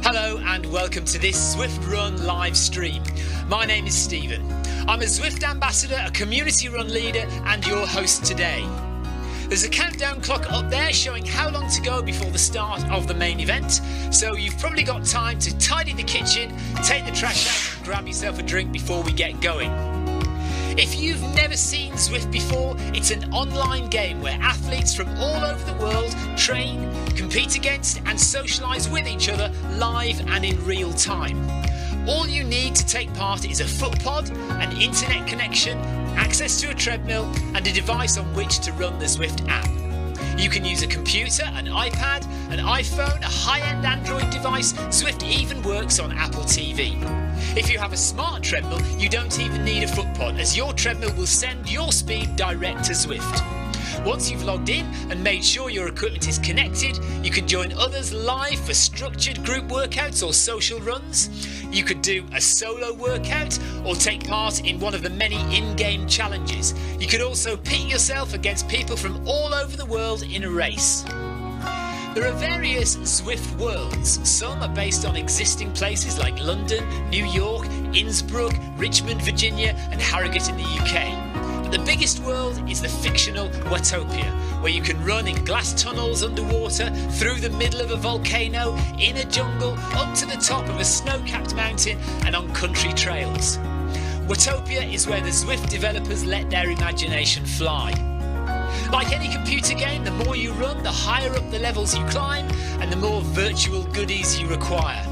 Hello and welcome to this Zwift Run live stream. My name is Stephen. I'm a Zwift ambassador, a community run leader and your host today. There's a countdown clock up there showing how long to go before the start of the main event, so you've probably got time to tidy the kitchen, take the trash out and grab yourself a drink before we get going. If you've never seen Zwift before, it's an online game where athletes from all over the world train, compete against and socialise with each other live and in real time. All you need to take part is a foot pod, an internet connection, access to a treadmill and a device on which to run the Zwift app. You can use a computer, an iPad, an iPhone, a high-end Android device. Zwift even works on Apple TV. If you have a smart treadmill, you don't even need a foot pod, as your treadmill will send your speed direct to Zwift. Once you've logged in and made sure your equipment is connected, you can join others live for structured group workouts or social runs. You could do a solo workout or take part in one of the many in-game challenges. You could also pit yourself against people from all over the world in a race. There are various Zwift Worlds. Some are based on existing places like London, New York, Innsbruck, Richmond, Virginia and Harrogate in the UK. But the biggest world is the fictional Watopia, where you can run in glass tunnels underwater, through the middle of a volcano, in a jungle, up to the top of a snow-capped mountain and on country trails. Watopia is where the Zwift developers let their imagination fly. Like any computer game, the more you run, the higher up the levels you climb and the more virtual goodies you require.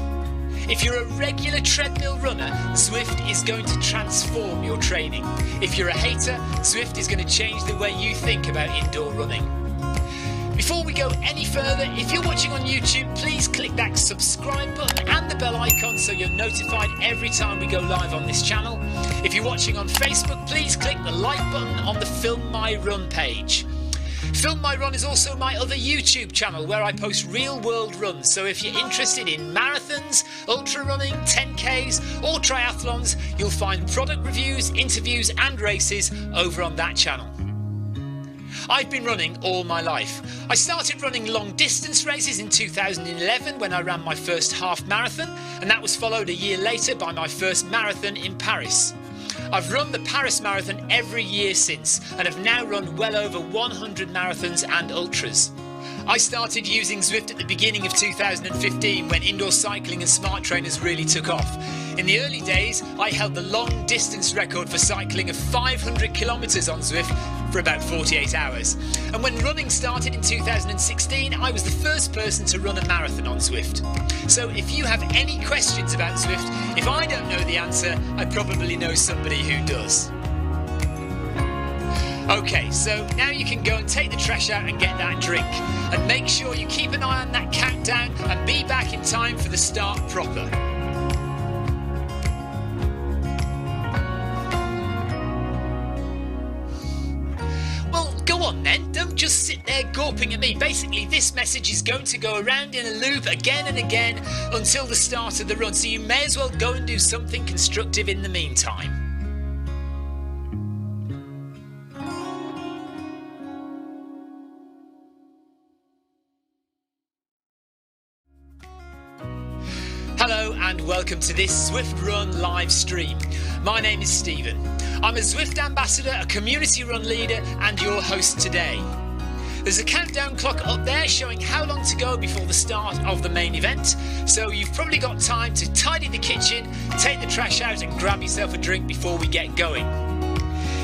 If you're a regular treadmill runner, Zwift is going to transform your training. If you're a hater, Zwift is going to change the way you think about indoor running. Before we go any further, if you're watching on YouTube, please click that subscribe button and the bell icon so you're notified every time we go live on this channel. If you're watching on Facebook, please click the like button on the Film My Run page. Film My Run is also my other YouTube channel where I post real world runs, so if you're interested in marathons, ultra running, 10Ks or triathlons, you'll find product reviews, interviews and races over on that channel. I've been running all my life. I started running long distance races in 2011 when I ran my first half marathon, and that was followed a year later by my first marathon in Paris. I've run the Paris Marathon every year since and have now run well over 100 marathons and ultras. I started using Zwift at the beginning of 2015 when indoor cycling and smart trainers really took off. In the early days, I held the long distance record for cycling of 500 kilometres on Zwift for about 48 hours. And when running started in 2016, I was the first person to run a marathon on Zwift. So if you have any questions about Zwift, if I don't know the answer, I probably know somebody who does. Okay, so now you can go and take the trash out and get that drink. And make sure you keep an eye on that countdown and be back in time for the start proper. Well, go on then, don't just sit there gawping at me. Basically, this message is going to go around in a loop again and again until the start of the run, so you may as well go and do something constructive in the meantime. Hello and welcome to this Zwift Run live stream. My name is Stephen. I'm a Zwift ambassador, a community run leader and your host today. There's a countdown clock up there showing how long to go before the start of the main event, so you've probably got time to tidy the kitchen, take the trash out and grab yourself a drink before we get going.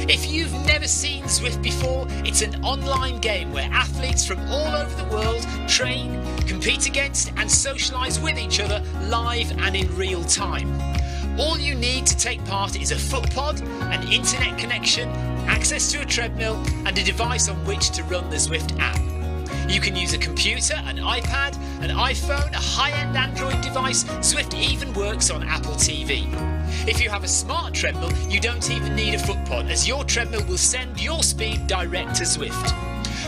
If you've never seen Zwift before, it's an online game where athletes from all over the world train, compete against and socialise with each other live and in real time. All you need to take part is a foot pod, an internet connection, access to a treadmill and a device on which to run the Zwift app. You can use a computer, an iPad, an iPhone, a high-end Android device. Zwift even works on Apple TV. If you have a smart treadmill, you don't even need a foot pod, as your treadmill will send your speed direct to Zwift.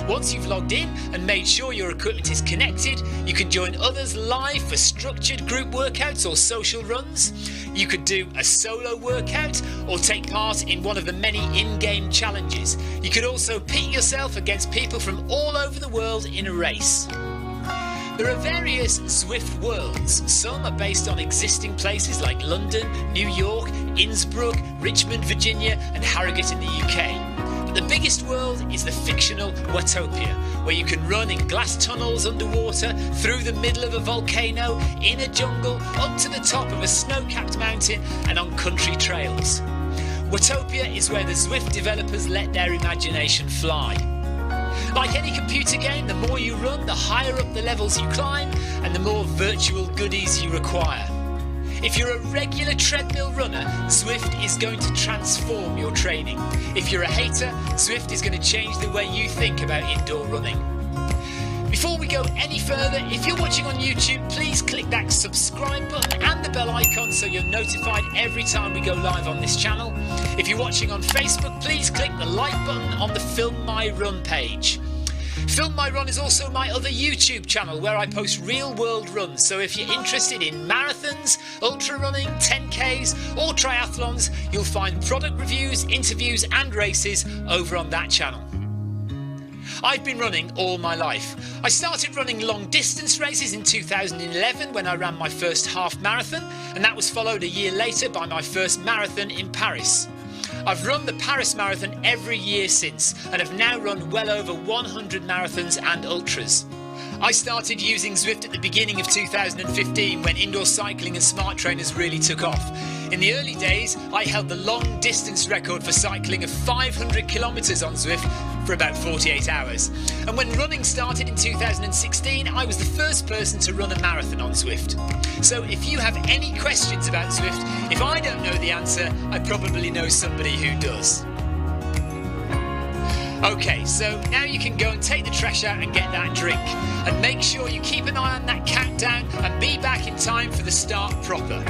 Once you've logged in and made sure your equipment is connected, you can join others live for structured group workouts or social runs. You could do a solo workout or take part in one of the many in-game challenges. You could also pit yourself against people from all over the world in a race. There are various Zwift Worlds. Some are based on existing places like London, New York, Innsbruck, Richmond, Virginia and Harrogate in the UK. But the biggest world is the fictional Watopia, where you can run in glass tunnels underwater, through the middle of a volcano, in a jungle, up to the top of a snow-capped mountain and on country trails. Watopia is where the Zwift developers let their imagination fly. Like any computer game, the more you run, the higher up the levels you climb and the more virtual goodies you require. If you're a regular treadmill runner, Zwift is going to transform your training. If you're a hater, Zwift is going to change the way you think about indoor running. Before we go any further, if you're watching on YouTube, please click that subscribe button and the bell icon so you're notified every time we go live on this channel. If you're watching on Facebook, please click the like button on the Film My Run page. Film My Run is also my other YouTube channel where I post real world runs, so if you're interested in marathons, ultra running, 10Ks or triathlons, you'll find product reviews, interviews and races over on that channel. I've been running all my life. I started running long distance races in 2011 when I ran my first half marathon, and that was followed a year later by my first marathon in Paris. I've run the Paris Marathon every year since and have now run well over 100 marathons and ultras. I started using Zwift at the beginning of 2015 when indoor cycling and smart trainers really took off. In the early days, I held the long distance record for cycling of 500 kilometres on Zwift for about 48 hours. And when running started in 2016, I was the first person to run a marathon on Zwift. So if you have any questions about Zwift, if I don't know the answer, I probably know somebody who does. Okay, so now you can go and take the trash out and get that drink. And make sure you keep an eye on that countdown and be back in time for the start proper.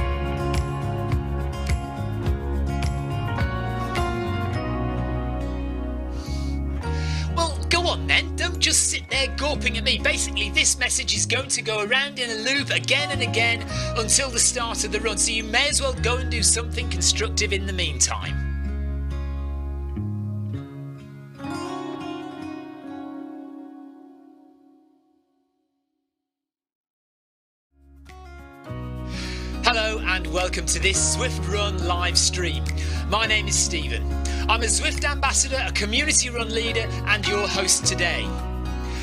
Well, go on then, don't just sit there gawping at me. Basically, this message is going to go around in a loop again and again until the start of the run, so you may as well go and do something constructive in the meantime. Hello and welcome to this Zwift Run live stream. My name is Stephen. I'm a Zwift ambassador, a community run leader and your host today.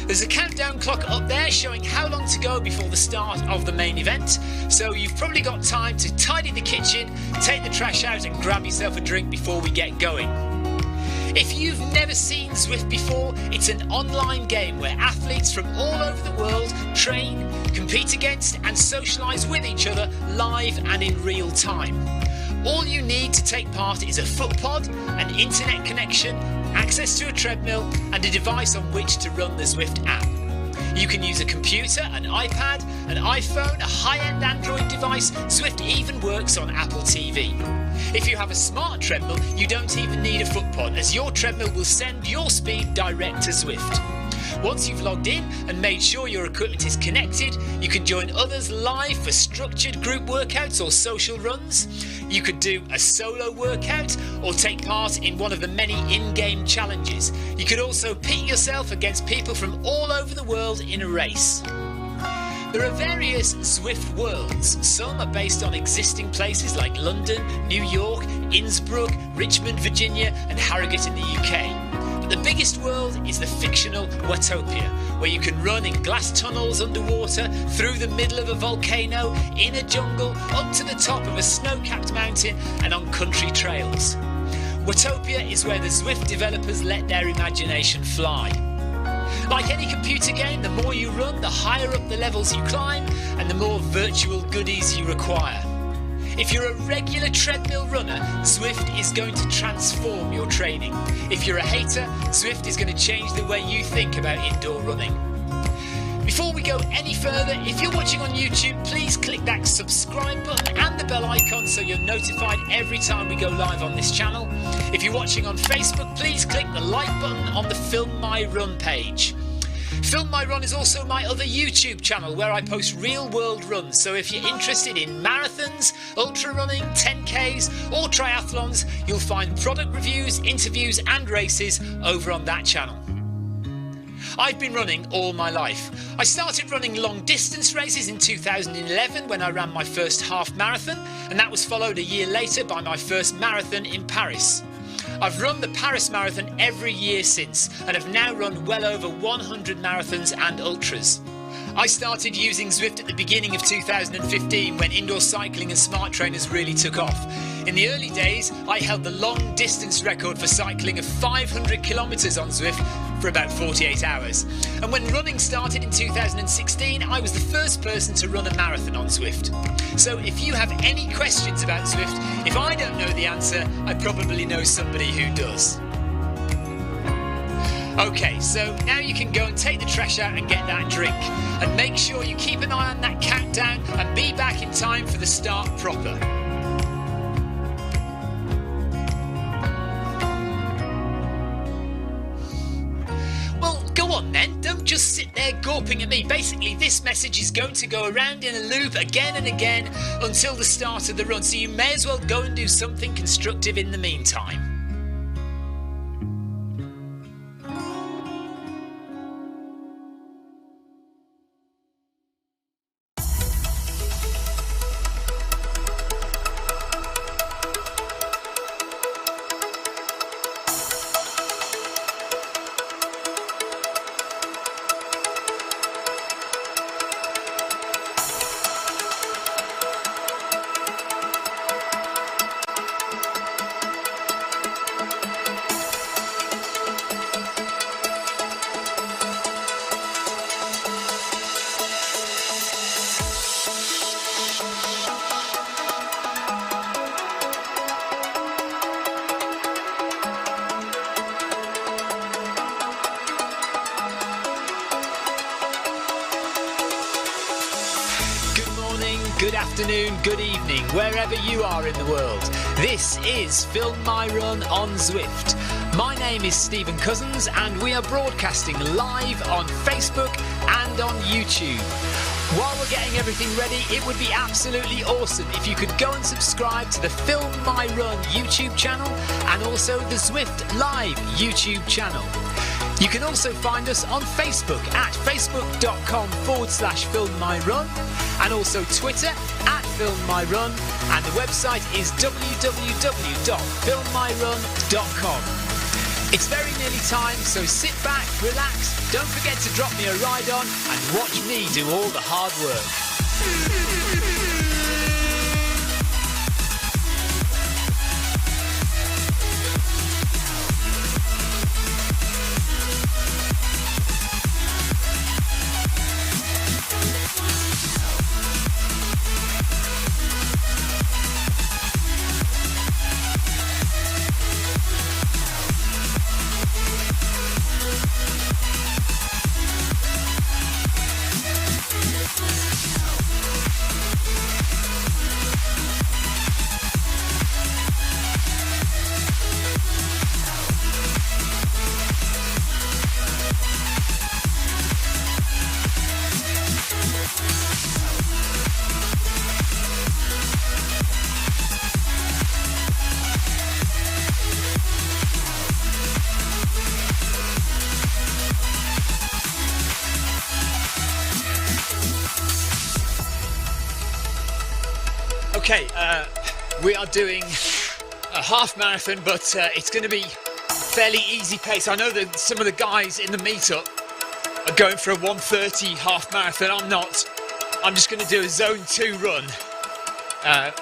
There's a countdown clock up there showing how long to go before the start of the main event, so you've probably got time to tidy the kitchen, take the trash out and grab yourself a drink before we get going. If you've never seen Zwift before, it's an online game where athletes from all over the world train, compete against and socialise with each other live and in real time. All you need to take part is a foot pod, an internet connection, access to a treadmill and a device on which to run the Zwift app. You can use a computer, an iPad, an iPhone, a high-end Android device. Zwift even works on Apple TV. If you have a smart treadmill, you don't even need a foot pod, as your treadmill will send your speed direct to Zwift. Once you've logged in and made sure your equipment is connected, you can join others live for structured group workouts or social runs. You could do a solo workout or take part in one of the many in-game challenges. You could also pit yourself against people from all over the world in a race. There are various Zwift Worlds. Some are based on existing places like London, New York, Innsbruck, Richmond, Virginia and Harrogate in the UK. But the biggest world is the fictional Watopia, where you can run in glass tunnels underwater, through the middle of a volcano, in a jungle, up to the top of a snow-capped mountain and on country trails. Watopia is where the Zwift developers let their imagination fly. Like any computer game, the more you run, the higher up the levels you climb and the more virtual goodies you require. If you're a regular treadmill runner, Zwift is going to transform your training. If you're a hater, Zwift is going to change the way you think about indoor running. Before we go any further, if you're watching on YouTube, please click that subscribe button and the bell icon so you're notified every time we go live on this channel. If you're watching on Facebook, please click the like button on the Film My Run page. Film My Run is also my other YouTube channel where I post real world runs, so if you're interested in marathons, ultra running, 10Ks or triathlons, you'll find product reviews, interviews and races over on that channel. I've been running all my life. I started running long distance races in 2011 when I ran my first half marathon, and that was followed a year later by my first marathon in Paris. I've run the Paris Marathon every year since and have now run well over 100 marathons and ultras. I started using Zwift at the beginning of 2015 when indoor cycling and smart trainers really took off. In the early days, I held the long distance record for cycling of 500 kilometres on Zwift for about 48 hours. And when running started in 2016, I was the first person to run a marathon on Zwift. So if you have any questions about Zwift, if I don't know the answer, I probably know somebody who does. Okay, so now you can go and take the trash out and get that drink. And make sure you keep an eye on that countdown and be back in time for the start proper. Well, go on then, don't just sit there gawping at me. Basically, this message is going to go around in a loop again and again until the start of the run, so you may as well go and do something constructive in the meantime. Good afternoon, good evening, wherever you are in the world. This is Film My Run on Zwift. My name is Stephen Cousins and we are broadcasting live on Facebook and on YouTube. While we're getting everything ready, it would be absolutely awesome if you could go and subscribe to the Film My Run YouTube channel and also the Zwift Live YouTube channel. You can also find us on Facebook at facebook.com/filmmyrun and also Twitter at filmmyrun, and the website is www.filmmyrun.com. It's very nearly time, so sit back, relax, don't forget to drop me a ride on and watch me do all the hard work. Okay, we are doing a half marathon, but it's going to be fairly easy pace. I know that some of the guys in the meetup are going for a 1:30 half marathon. I'm not. I'm just going to do a zone 2 run. I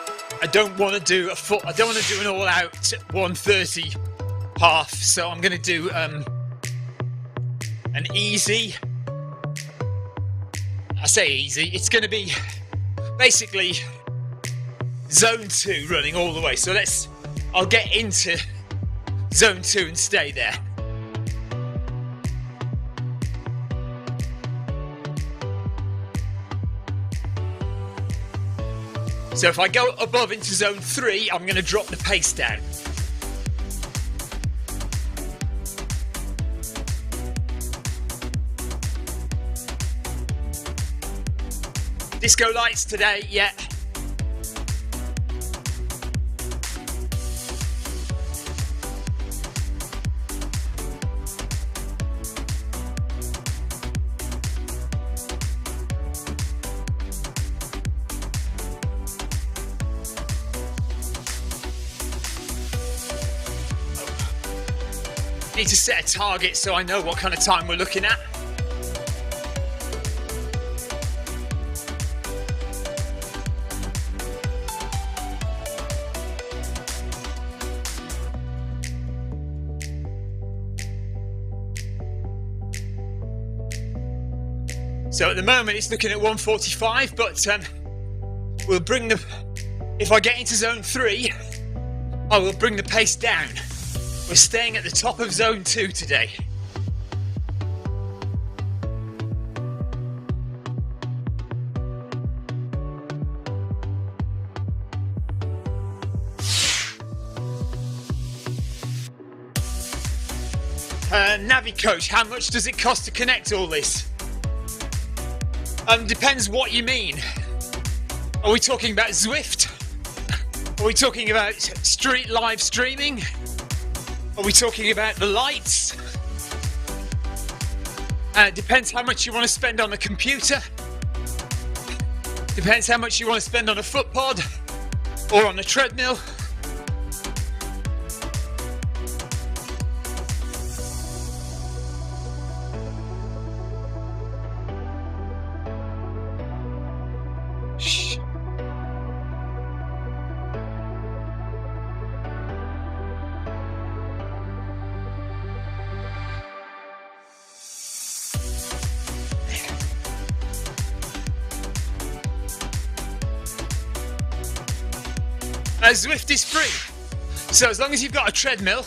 don't want to do I don't want to do an all-out 1:30 half, so I'm going to do an easy. I say easy. It's going to be basically zone 2 running all the way. So I'll get into zone 2 and stay there. So if I go above into zone 3, I'm going to drop the pace down. Disco lights today, yeah. need to set a target so I know what kind of time we're looking at. So at the moment it's looking at 1:45, but we'll bring if I get into zone 3, I will bring the pace down. We're staying at the top of zone 2 today. Navi coach, how much does it cost to connect all this? Depends what you mean. Are we talking about Zwift? Are we talking about street live streaming? Are we talking about the lights? Depends how much you want to spend on a computer. Depends how much you want to spend on a foot pod or on a treadmill. Zwift is free, so as long as you've got a treadmill,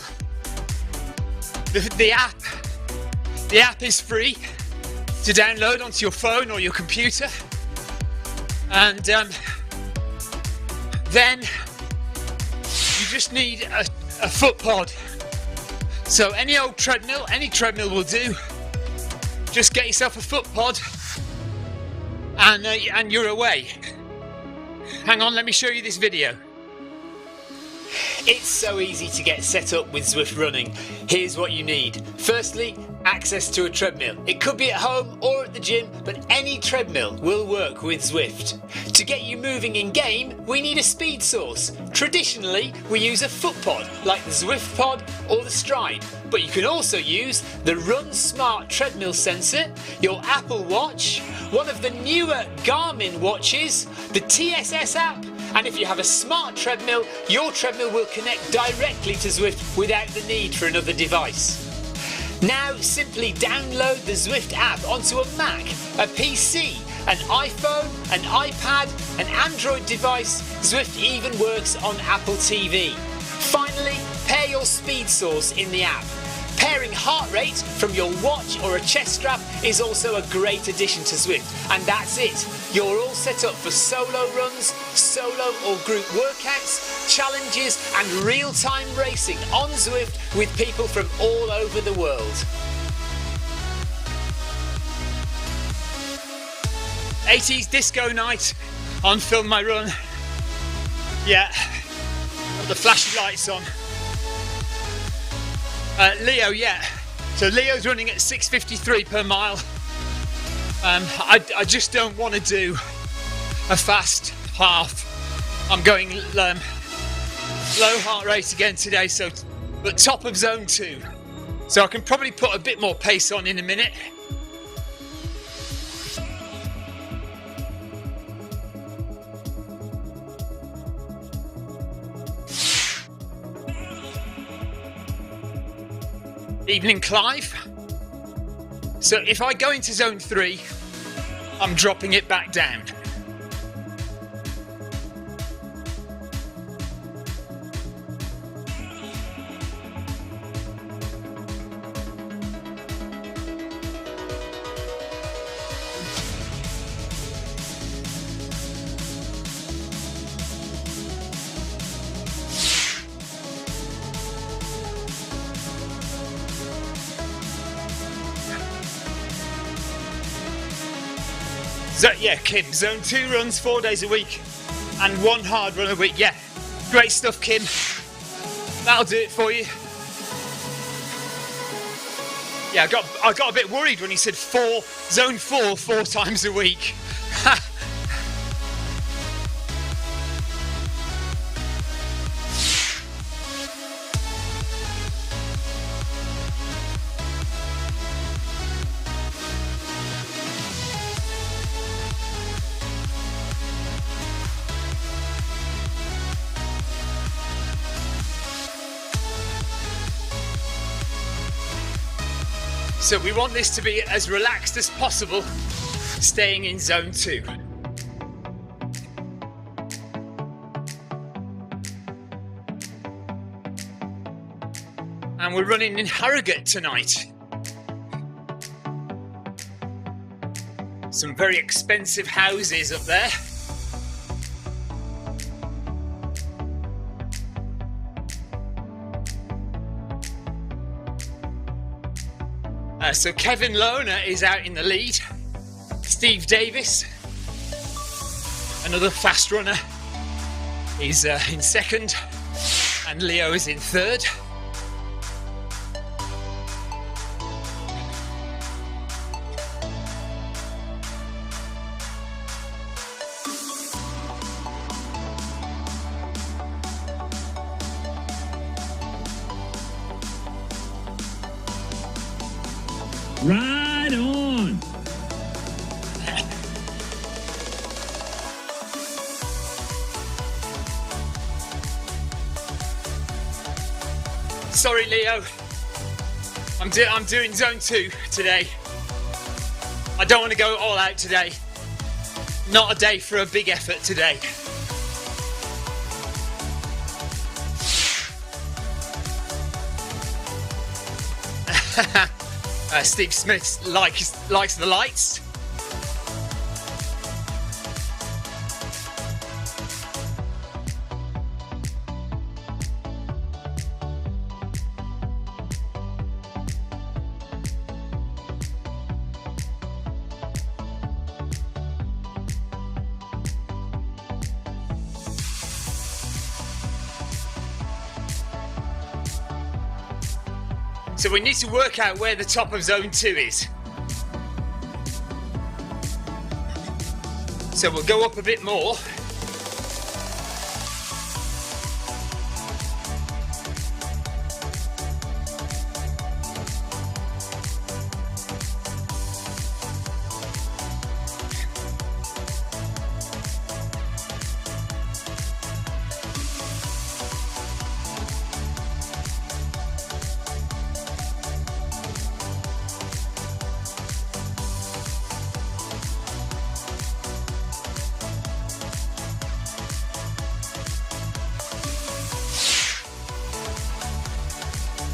the app is free to download onto your phone or your computer, and then you just need a foot pod. So any old treadmill, any treadmill will do. Just get yourself a foot pod, and you're away. Hang on, let me show you this video. It's so easy to get set up with Zwift running. Here's what you need. Firstly, access to a treadmill. It could be at home or at the gym, but any treadmill will work with Zwift. To get you moving in game, we need a speed source. Traditionally, we use a foot pod, like the Zwift Pod or the Stride, but you can also use the Run Smart treadmill sensor, your Apple Watch, one of the newer Garmin watches, the TSS app, and if you have a smart treadmill, your treadmill will connect directly to Zwift without the need for another device. Now simply download the Zwift app onto a Mac, a PC, an iPhone, an iPad, an Android device. Zwift even works on Apple TV. Finally, pair your speed source in the app. Pairing heart rate from your watch or a chest strap is also a great addition to Zwift. And that's it. You're all set up for solo runs, solo or group workouts, challenges and real-time racing on Zwift with people from all over the world. 80s disco night on Film My Run. Yeah, got the flashy lights on. Leo, yeah. So Leo's running at 6:53 per mile. I just don't want to do a fast half. I'm going low heart rate again today, but top of zone 2. So I can probably put a bit more pace on in a minute. Evening Clive. So if I go into zone 3, I'm dropping it back down. So, yeah, Kim, zone 2 runs 4 days a week and 1 hard run a week. Yeah, great stuff, Kim. That'll do it for you. Yeah, I got a bit worried when he said zone 4 4 times a week. So we want this to be as relaxed as possible, staying in zone 2. And we're running in Harrogate tonight. Some very expensive houses up there. So Kevin Lohner is out in the lead. Steve Davis, another fast runner, is in second, and Leo is in third. Right on! Sorry, Leo. I'm doing zone 2 today. I don't want to go all out today. Not a day for a big effort today. Steve Smith likes the lights. So we need to work out where the top of zone 2 is. So we'll go up a bit more.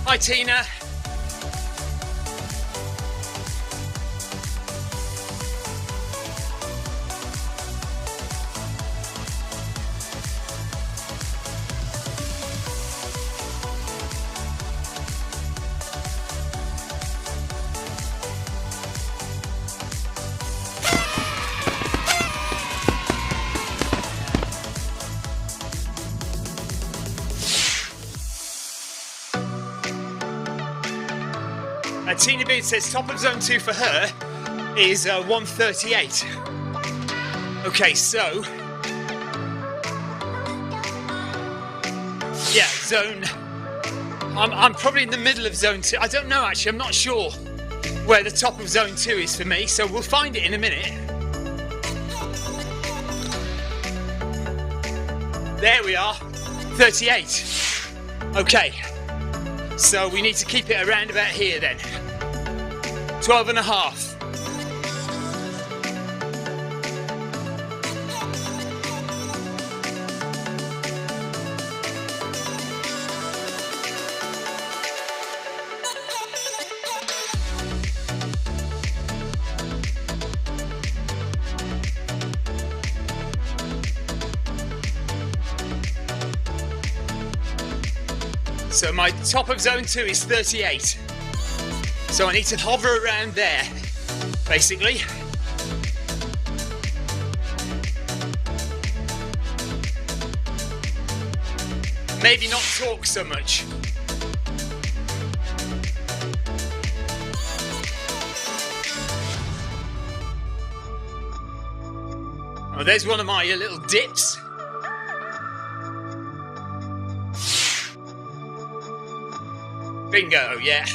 Hi, Tina. Tina Beard says top of zone 2 for her is 1:38. Okay, so yeah, zone. I'm probably in the middle of zone 2. I don't know actually. I'm not sure where the top of zone 2 is for me. So we'll find it in a minute. There we are, 38. Okay, so we need to keep it around about here then. 12 and a half. So my top of zone 2 is 38. So I need to hover around there, basically. Maybe not talk so much. Oh, there's one of my little dips. Bingo, yeah.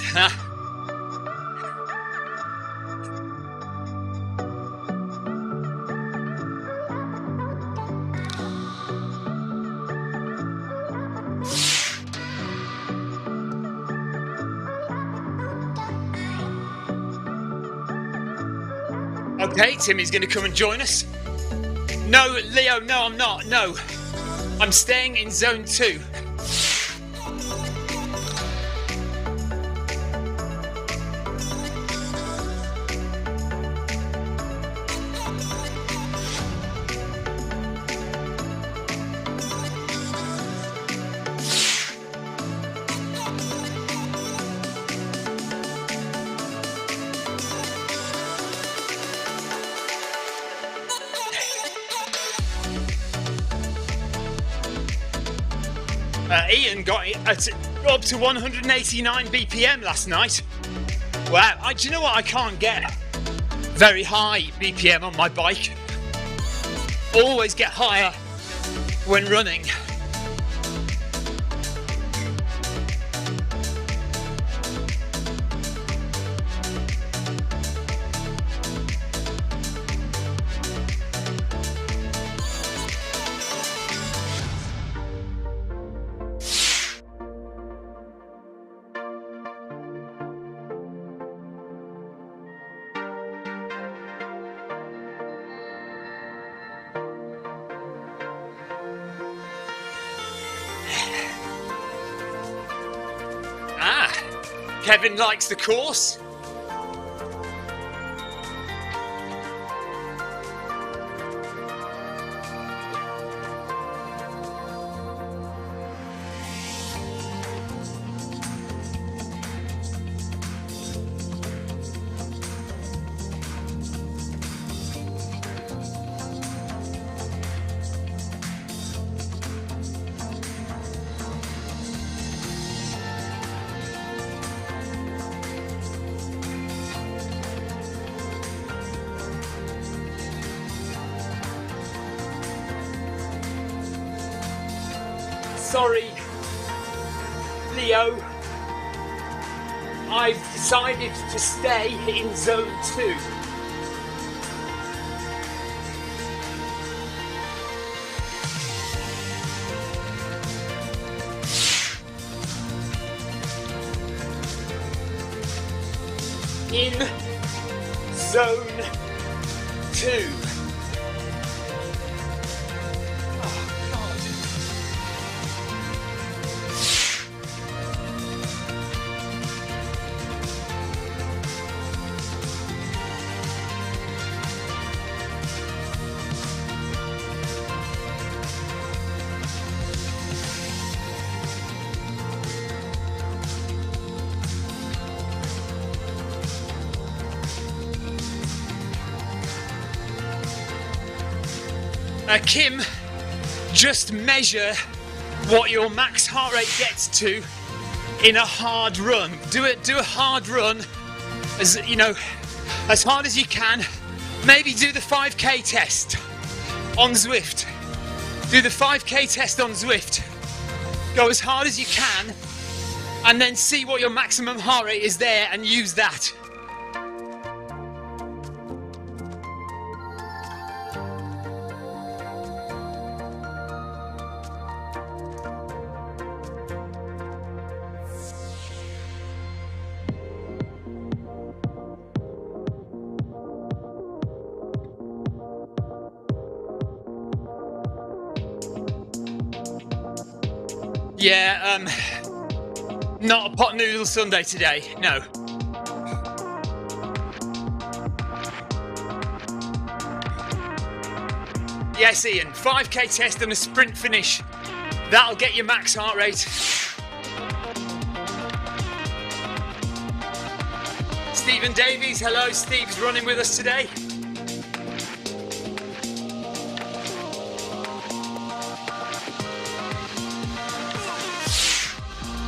Okay, Timmy's going to come and join us. No, Leo, no, I'm not. No, I'm staying in zone 2. Ian got up to 189 BPM last night. Wow, do you know what? I can't get very high BPM on my bike. Always get higher when running. Kevin likes the course. Sorry, Leo. I've decided to stay in zone 2. In zone 2. Kim, just measure what your max heart rate gets to in a hard run. Do a hard run, as you know, as hard as you can. Maybe do the 5k test on Zwift. Do the 5k test on Zwift. Go as hard as you can, and then see what your maximum heart rate is there, and use that. Yeah, not a pot noodle Sunday today, no. Yes, Ian, 5k test and a sprint finish. That'll get your max heart rate. Stephen Davies, hello, Steve's running with us today.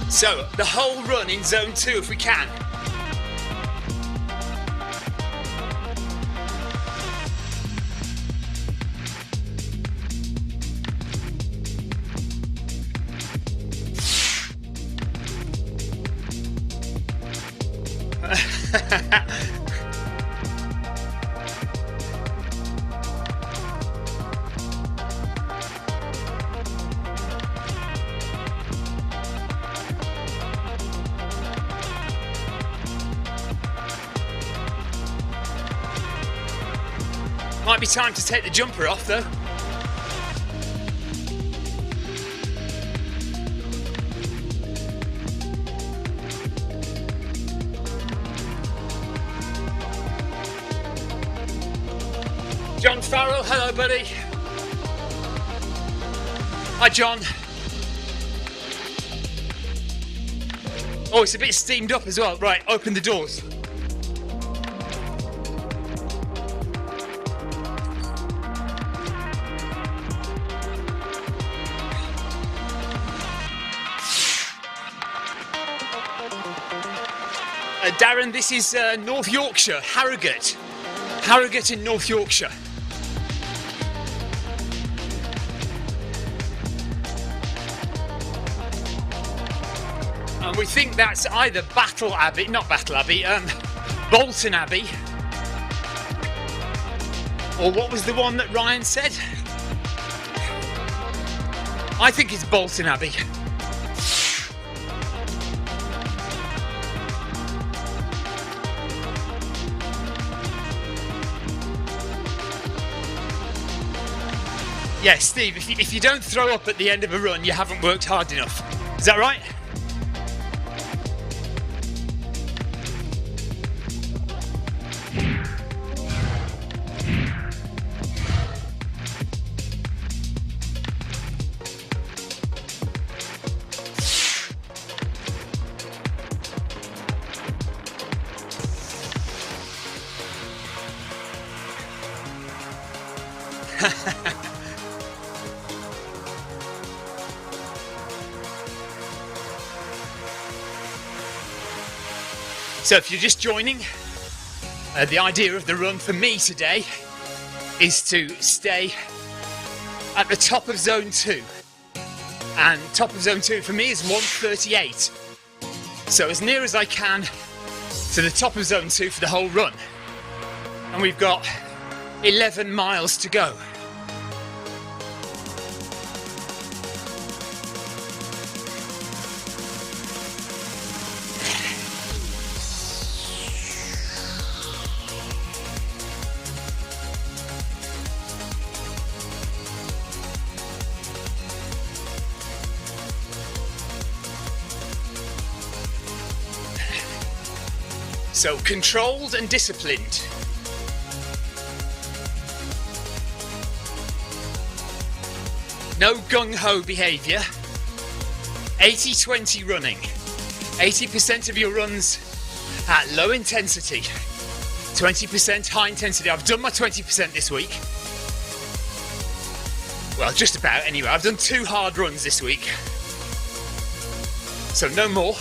So, the whole run in zone 2 if we can. be time to take the jumper off though. John Farrell, hello buddy. Hi John. Oh, it's a bit steamed up as well. Right, open the doors. Darren, this is North Yorkshire, Harrogate. Harrogate in North Yorkshire. And we think that's either Bolton Abbey, or what was the one that Ryan said? I think it's Bolton Abbey. Yeah, Steve, if you don't throw up at the end of a run, you haven't worked hard enough. Is that right? So if you're just joining, the idea of the run for me today is to stay at the top of zone 2. And top of zone 2 for me is 1:38. So as near as I can to the top of zone 2 for the whole run. And we've got 11 miles to go. So controlled and disciplined. No gung-ho behaviour. 80-20 running. 80% of your runs at low intensity. 20% high intensity. I've done my 20% this week. Well, just about anyway. I've done 2 hard runs this week. So no more.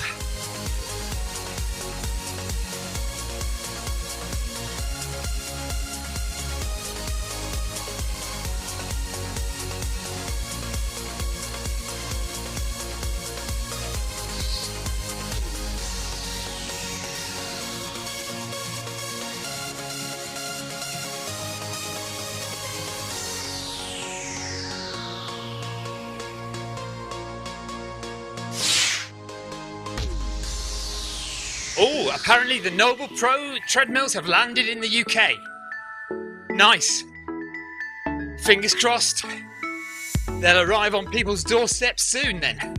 Oh, apparently the Noble Pro treadmills have landed in the UK. Nice. Fingers crossed. They'll arrive on people's doorsteps soon then.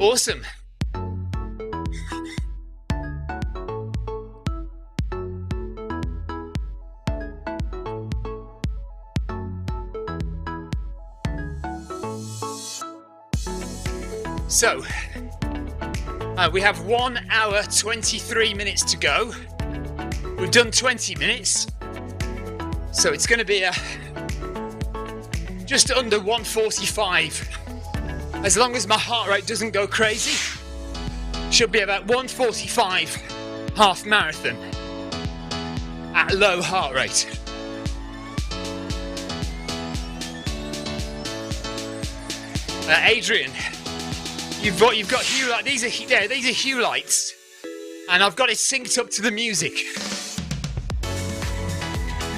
Awesome. So, we have 1 hour 23 minutes to go. We've done 20 minutes, so it's going to be just under 1:45. As long as my heart rate doesn't go crazy, should be about 1:45 half marathon at low heart rate. Adrian. You've got hue lights. These are hue lights, and I've got it synced up to the music.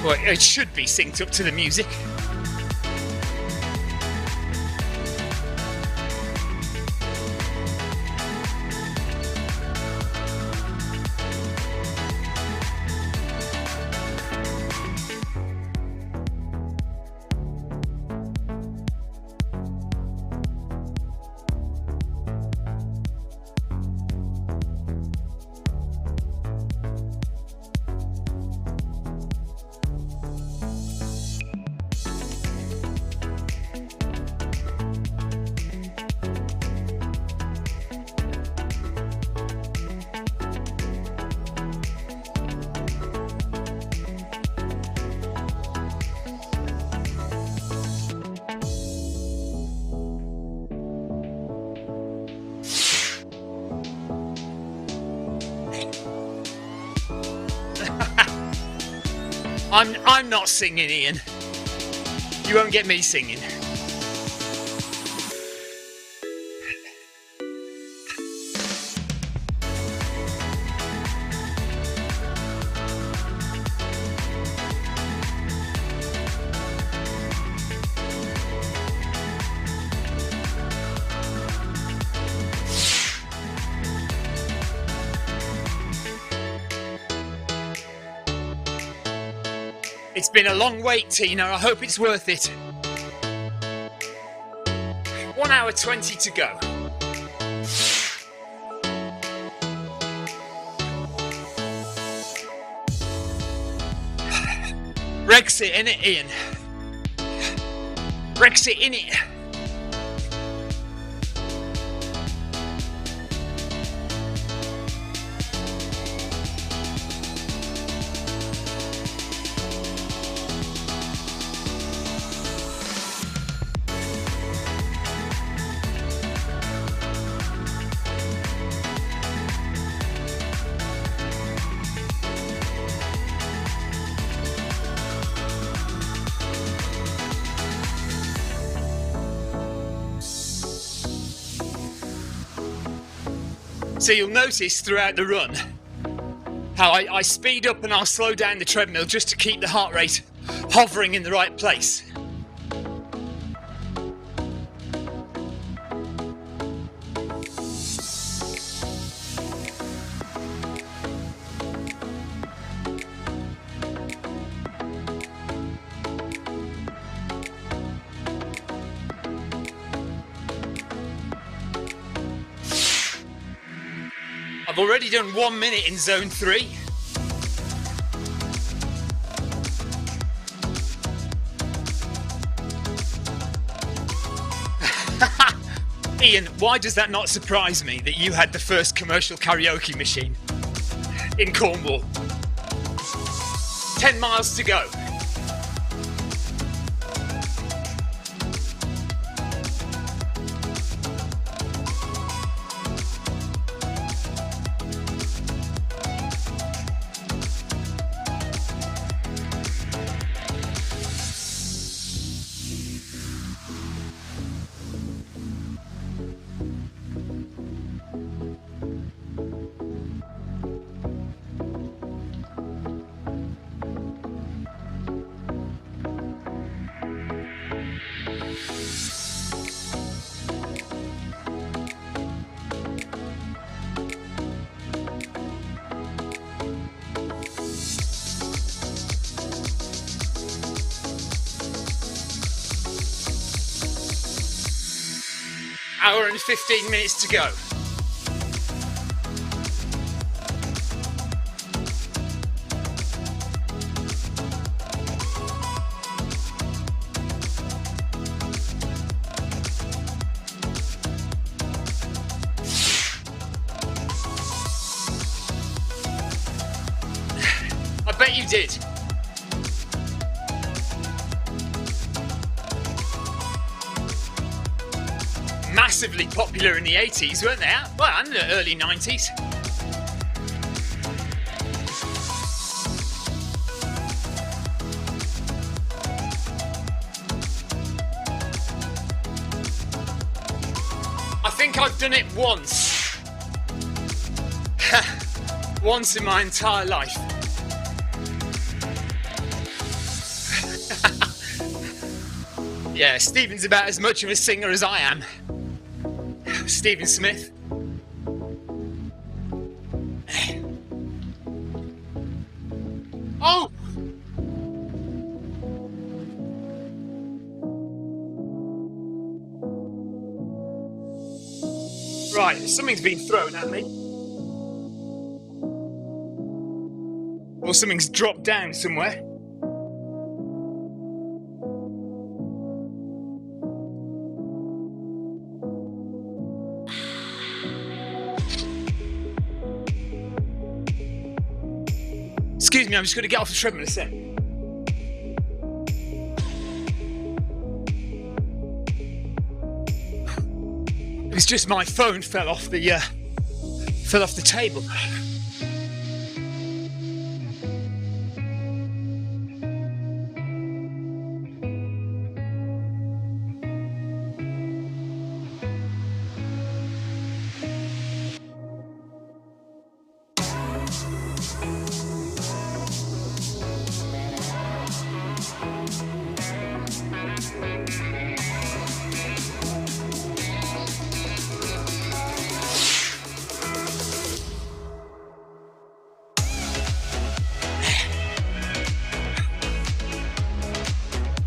Well, it should be synced up to the music. I'm not singing, Ian. You won't get me singing. It's been a long wait, Tina. I hope it's worth it. 1 hour 20 to go. Brexit, innit, Ian? Brexit, innit? So you'll notice throughout the run how I speed up and I'll slow down the treadmill just to keep the heart rate hovering in the right place. I've already done 1 minute in zone 3. Ian, why does that not surprise me that you had the first commercial karaoke machine in Cornwall? 10 miles to go. Hour and 15 minutes to go. I bet you did. Massively popular in the 80s, weren't they? Well, and the early 90s. I think I've done it once. Once in my entire life. Yeah, Stephen's about as much of a singer as I am. Stephen Smith. Oh! Right, something's been thrown at me. Or something's dropped down somewhere. Excuse me, I'm just going to get off the treadmill a sec. It was just my phone fell off the table.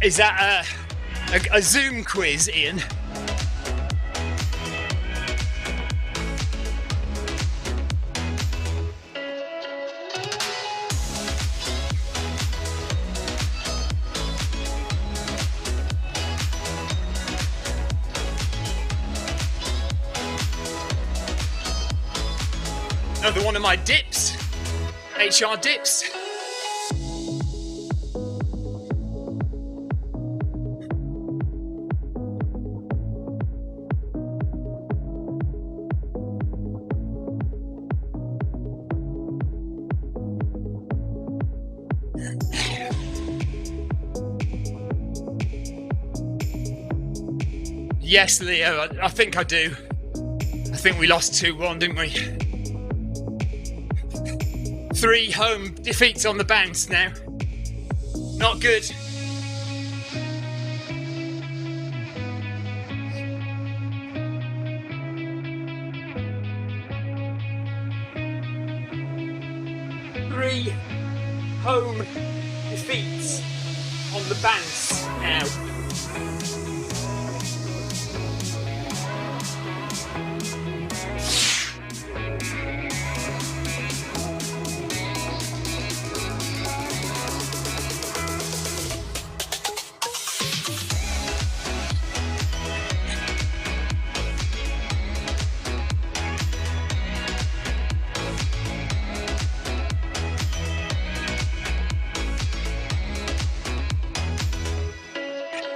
Is that a Zoom quiz, Ian? Another one of my dips, HR dips. Yes, Leo, I think I do. I think we lost 2-1, didn't we? 3 home defeats on the bounce now. Not good. Three home defeats on the bounce now.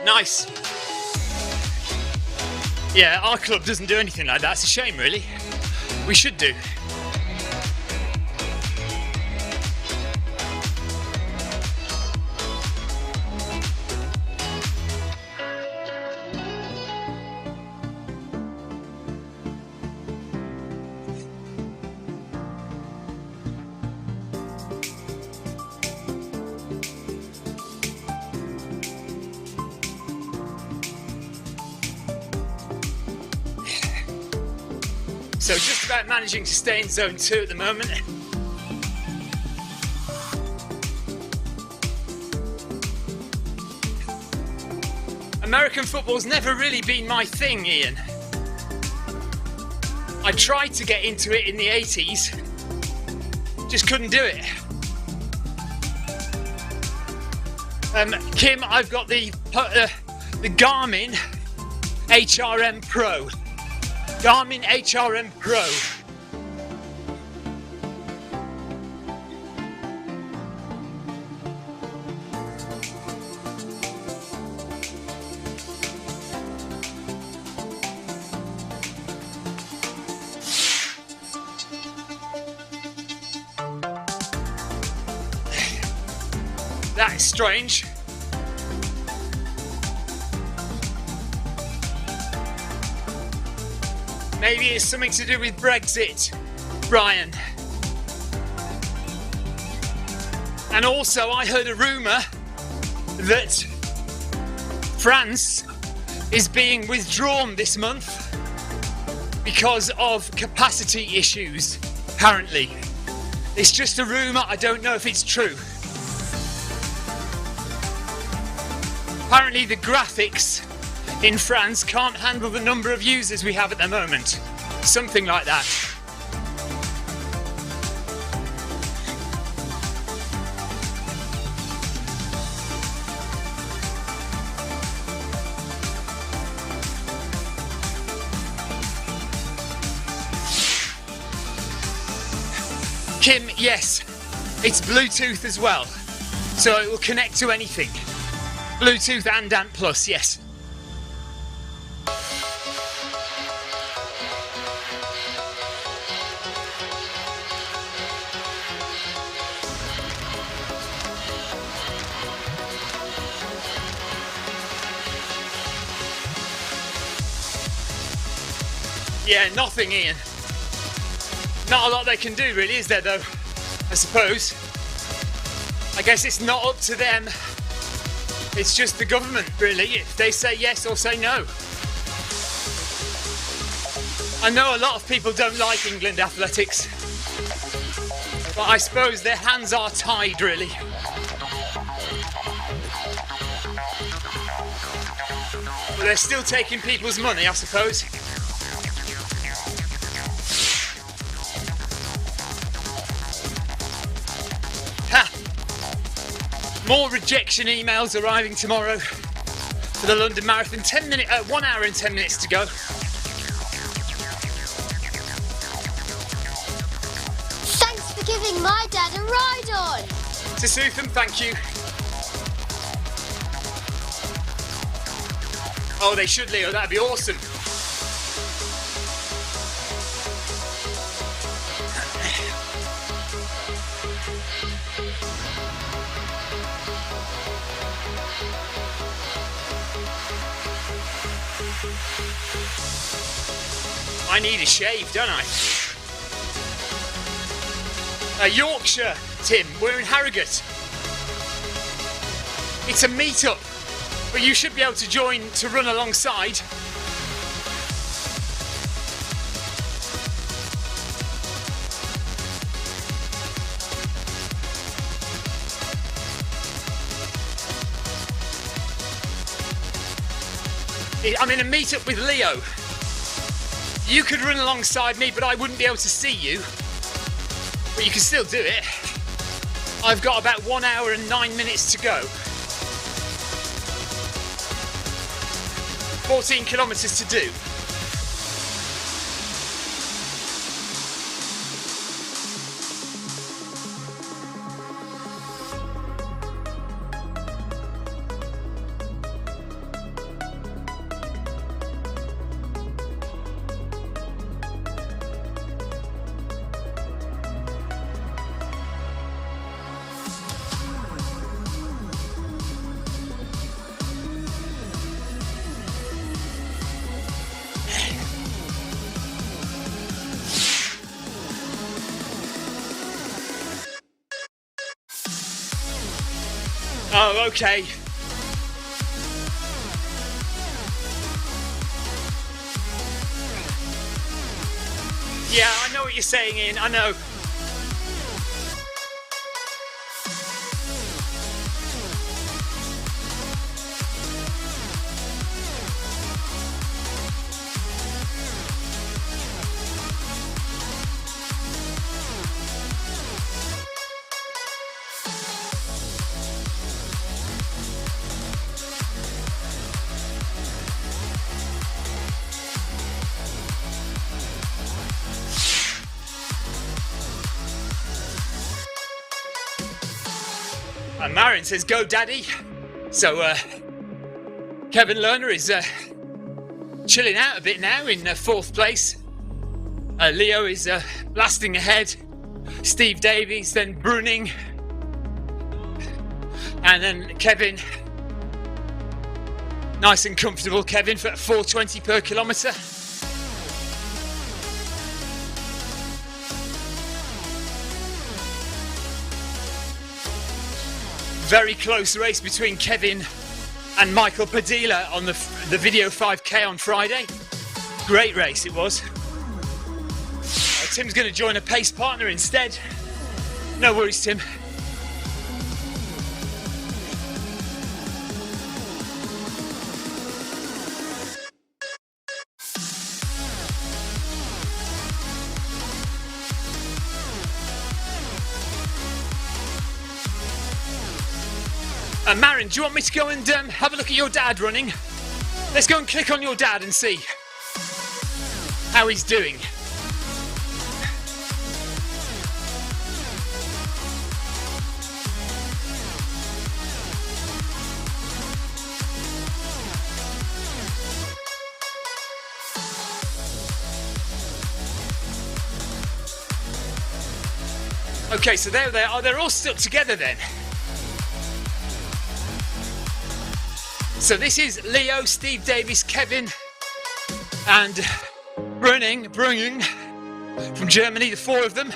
Nice. Yeah, our club doesn't do anything like that. It's a shame, really. We should do. So just about managing to stay in zone 2 at the moment. American football's never really been my thing, Ian. I tried to get into it in the 80s, just couldn't do it. Kim, I've got the Garmin HRM Pro. Garmin HRM Pro. That is strange. Maybe it's something to do with Brexit, Brian. And also I heard a rumour that France is being withdrawn this month because of capacity issues, apparently. It's just a rumour, I don't know if it's true. Apparently the graphics in France can't handle the number of users we have at the moment. Something like that. Kim, yes, it's Bluetooth as well, so it will connect to anything. Bluetooth and ANT Plus, yes. Yeah, nothing, Ian. Not a lot they can do, really, is there, though? I suppose. I guess it's not up to them. It's just the government, really. If they say yes or say no. I know a lot of people don't like England athletics, but I suppose their hands are tied, really. But they're still taking people's money, I suppose. Ha! More rejection emails arriving tomorrow for the London Marathon. 1 hour and 10 minutes to go. Thanks for giving my dad a ride on. To Suthan, thank you. Oh, they should, Leo. That'd be awesome. I need a shave, don't I? Yorkshire, Tim. We're in Harrogate. It's a meet-up, but you should be able to join to run alongside. I'm in a meet-up with Leo. You could run alongside me, but I wouldn't be able to see you. But you can still do it. I've got about 1 hour and 9 minutes to go. 14 kilometres to do. Oh, okay. Yeah, I know what you're saying, Ian. I know. Marin says, "Go, Daddy." So, Kevin Lerner is chilling out a bit now in 4th place. Leo is blasting ahead. Steve Davies, then Bruning. And then Kevin. Nice and comfortable, Kevin, for 4:20 per kilometre. Very close race between Kevin and Michael Padilla on the video 5K on Friday. Great race it was. Tim's going to join a pace partner instead. No worries, Tim. Marin, do you want me to go and have a look at your dad running? Let's go and click on your dad and see how he's doing. Okay, so there they are. They're all stuck together then. So this is Leo, Steve Davies, Kevin, and Bruning from Germany, the 4 of them.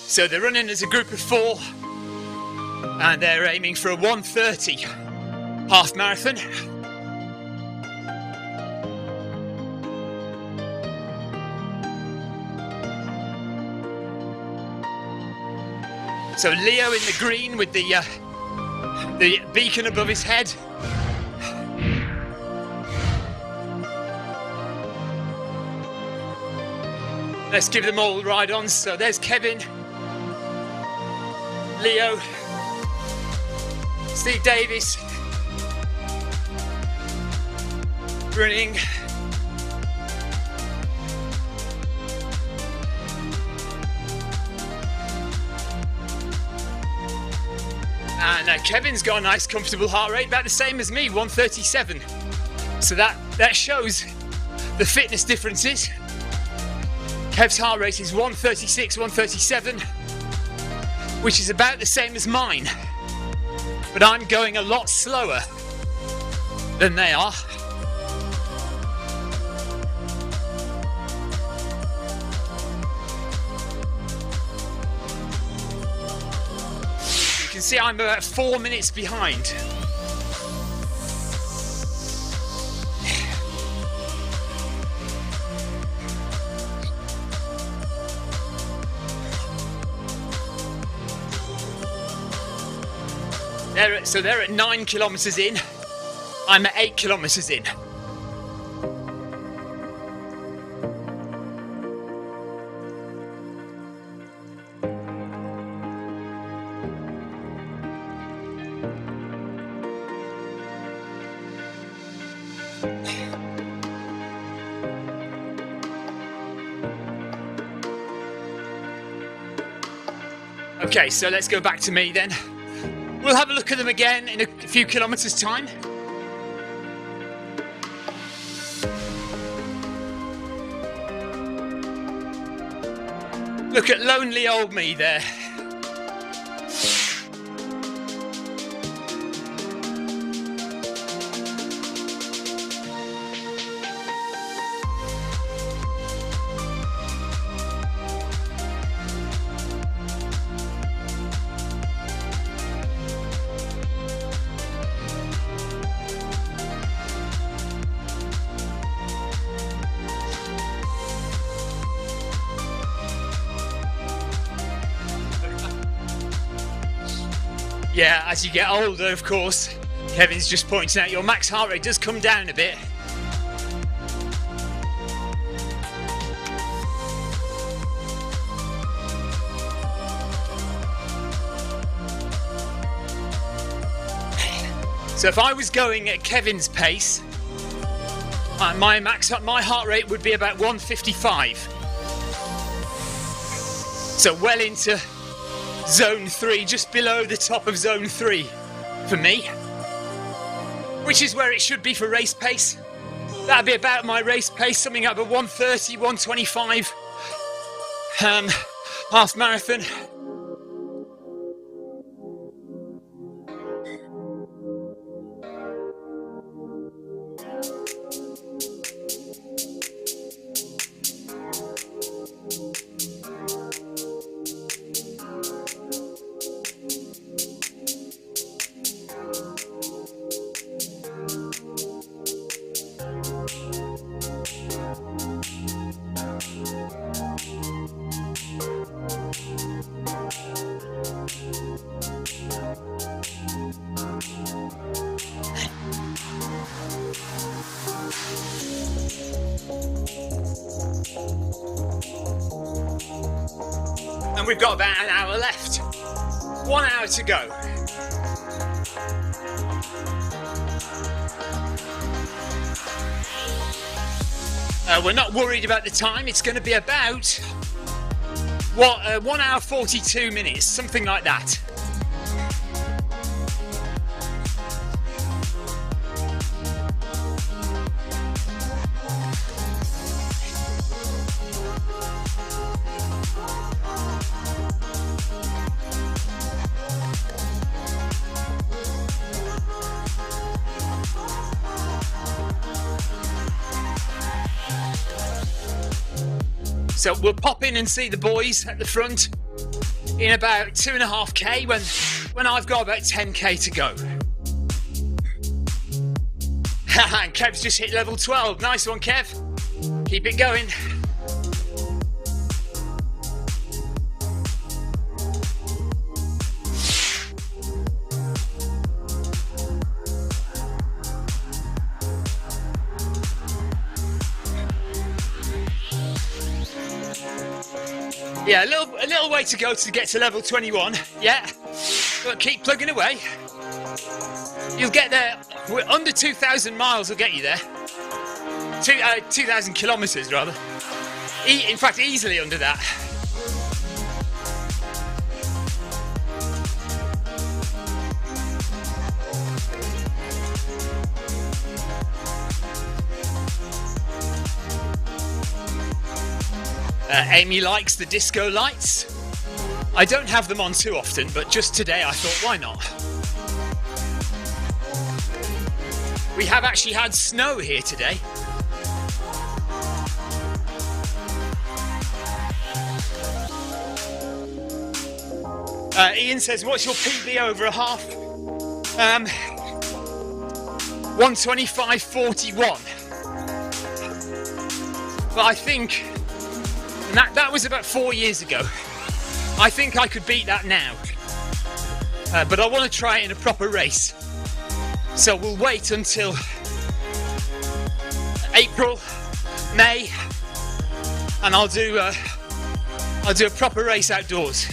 So they're running as a group of 4, and they're aiming for a 1:30 half marathon. So Leo in the green with the beacon above his head. Let's give them all ride-ons. So there's Kevin, Leo, Steve Davis, running. And Kevin's got a nice comfortable heart rate, about the same as me, 137. So that shows the fitness differences. Kev's heart rate is 136, 137, which is about the same as mine. But I'm going a lot slower than they are. You can see I'm about 4 minutes behind. So they're at 9 kilometers in. I'm at 8 kilometers in. Okay, so let's go back to me then. We'll have a look at them again in a few kilometers' time. Look at lonely old me there. Yeah, as you get older, of course, Kevin's just pointing out your max heart rate does come down a bit. So if I was going at Kevin's pace, my heart rate would be about 155. So well into Zone 3, just below the top of Zone 3 for me, which is where it should be for race pace. That'd be about my race pace, something like a 130, 125 half marathon. And we've got about an hour left. 1 hour to go. We're not worried about the time. It's going to be about 1 hour 42 minutes, something like that. So we'll pop in and see the boys at the front in about 2.5k when I've got about 10k to go. And Kev's just hit level 12. Nice one, Kev. Keep it going. Yeah, a little way to go to get to level 21. Yeah, but keep plugging away. You'll get there. We're under 2,000 miles will get you there. 2,000 kilometers rather. In fact, easily under that. Amy likes the disco lights. I don't have them on too often, but just today I thought, why not? We have actually had snow here today. Ian says, what's your PB over a half? 125.41. But I think that was about 4 years ago. I think I could beat that now. But I want to try it in a proper race. So we'll wait until April, May, and I'll do a proper race outdoors.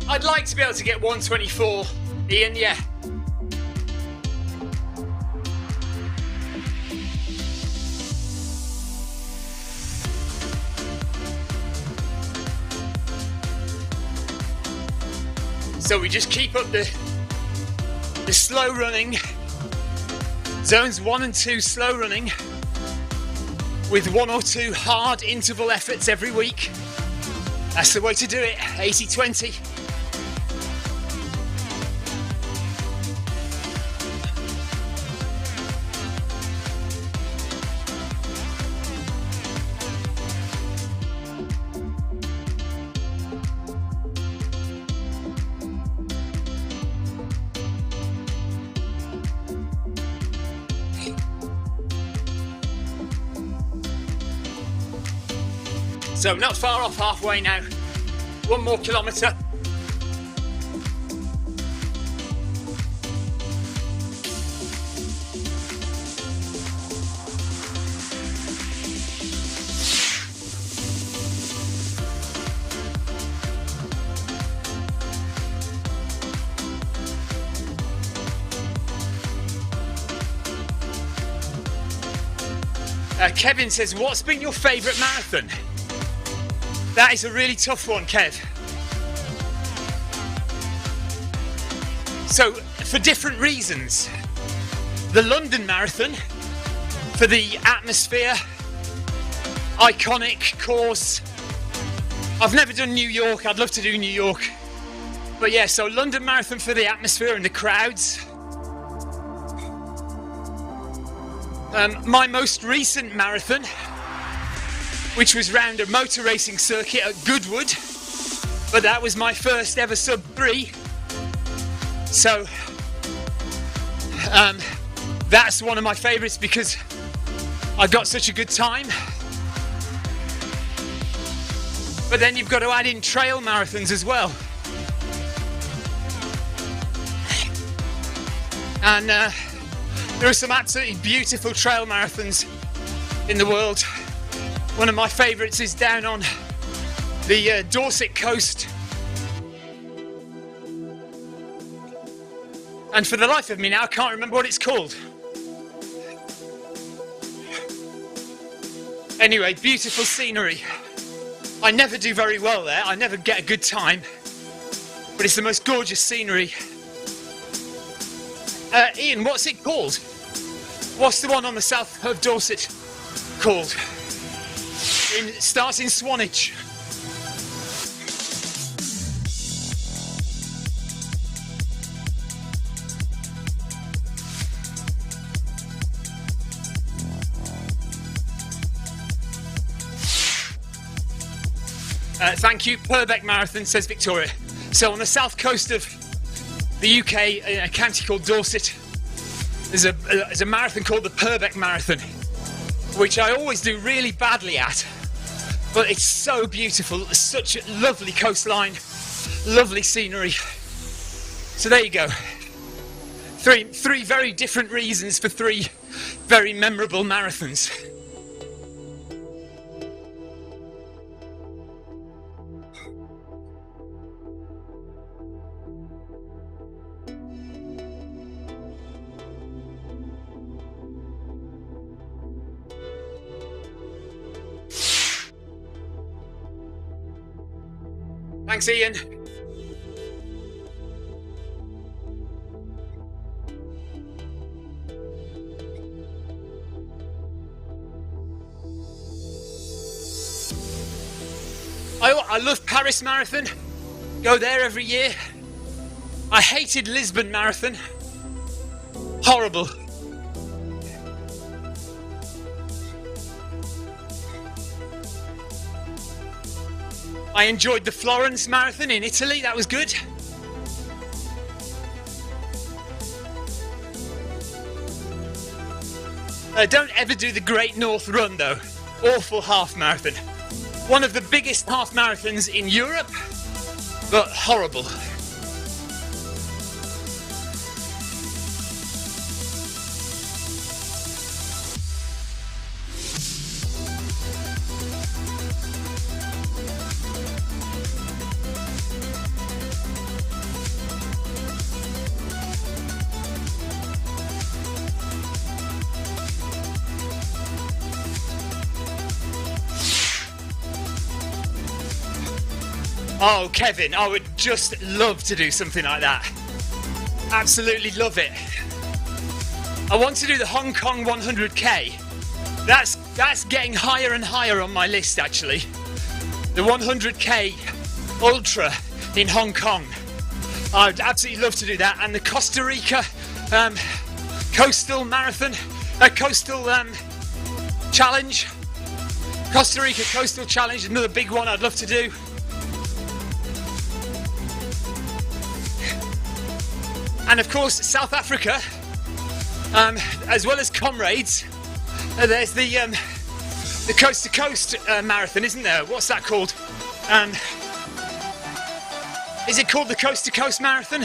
I'd like to be able to get 124, Ian, yeah. So we just keep up the slow running, zones 1 and 2 slow running, with 1 or 2 hard interval efforts every week. That's the way to do it, 80-20. So not far off halfway now. 1 more kilometre. Kevin says, what's been your favourite marathon? That is a really tough one, Kev. So, for different reasons. The London Marathon, for the atmosphere, iconic course. I've never done New York, I'd love to do New York. But yeah, so London Marathon for the atmosphere and the crowds. My most recent marathon, which was round a motor racing circuit at Goodwood, but that was my first ever sub 3. So that's one of my favourites because I got such a good time. But then you've got to add in trail marathons as well. And there are some absolutely beautiful trail marathons in the world. One of my favourites is down on the Dorset coast. And for the life of me now, I can't remember what it's called. Anyway, beautiful scenery. I never do very well there. I never get a good time. But it's the most gorgeous scenery. Ian, what's it called? What's the one on the south of Dorset called? It starts in Swanage. Thank you. Purbeck Marathon, says Victoria. So on the south coast of the UK, in a county called Dorset, there's a marathon called the Purbeck Marathon, which I always do really badly at. But it's so beautiful. It's such a lovely coastline, lovely scenery. So there you go. Three very different reasons for three very memorable marathons. Thanks, Ian. I love Paris Marathon. Go there every year. I hated Lisbon Marathon. Horrible. I enjoyed the Florence Marathon in Italy, that was good. Don't ever do the Great North Run though. Awful half marathon. One of the biggest half marathons in Europe, but horrible. Oh, Kevin, I would just love to do something like that. Absolutely love it. I want to do the Hong Kong 100k. That's getting higher and higher on my list, actually. The 100k ultra in Hong Kong. I'd absolutely love to do that. And the Costa Rica coastal marathon, coastal challenge. Costa Rica coastal challenge, another big one I'd love to do. And of course, South Africa, as well as Comrades, there's the Coast to Coast marathon, isn't there? What's that called? Is it called the Coast to Coast marathon?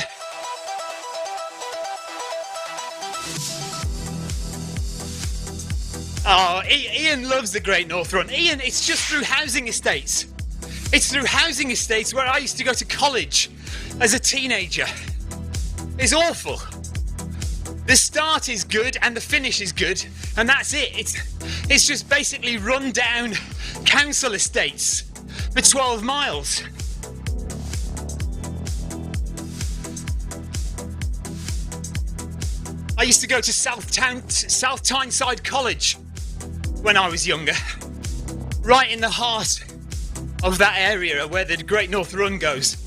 Oh, Ian loves the Great North Run. Ian, it's just through housing estates. It's through housing estates where I used to go to college as a teenager. It's awful. The start is good and the finish is good, and that's it. It's just basically run down council estates for 12 miles. I used to go to South Tyneside College when I was younger, right in the heart of that area where the Great North Run goes.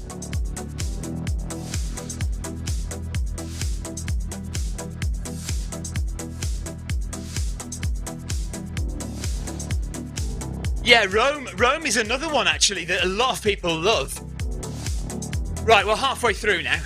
Yeah, Rome is another one actually that a lot of people love. Right, we're halfway through now.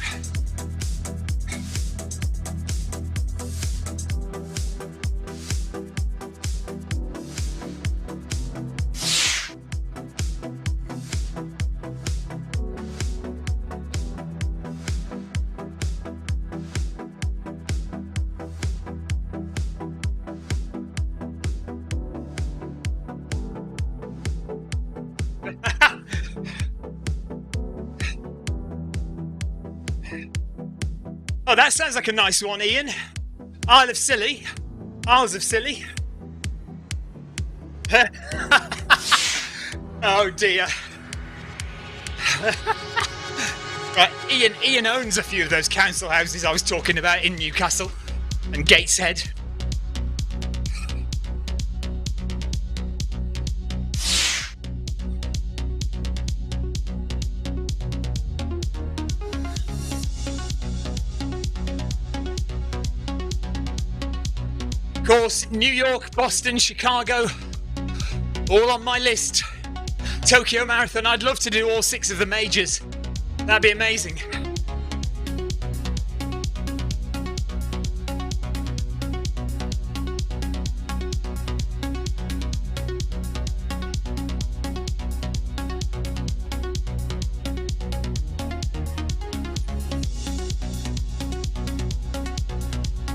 Oh, that sounds like a nice one, Ian. Isles of Scilly. Oh dear. Right, Ian owns a few of those council houses I was talking about in Newcastle and Gateshead. Of course, New York, Boston, Chicago, all on my list Tokyo Marathon. I'd love to do all 6 of the majors. That'd be amazing.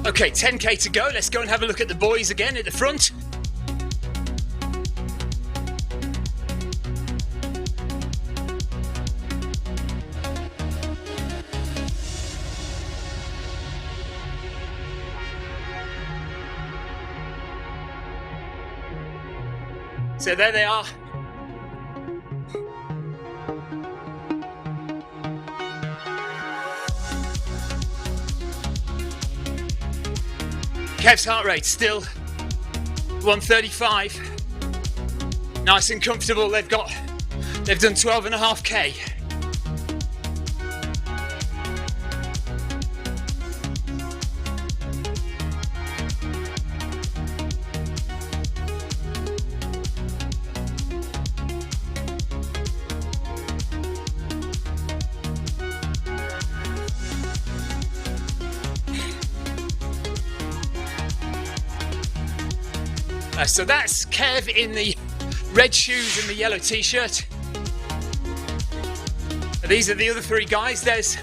Okay, 10k to go. Let's go and have a look at the boys again at the front. So there they are. Kev's heart rate still 135. Nice and comfortable. They've done 12.5k. So that's Kev in the red shoes and the yellow t-shirt. These are the other 3 guys. There's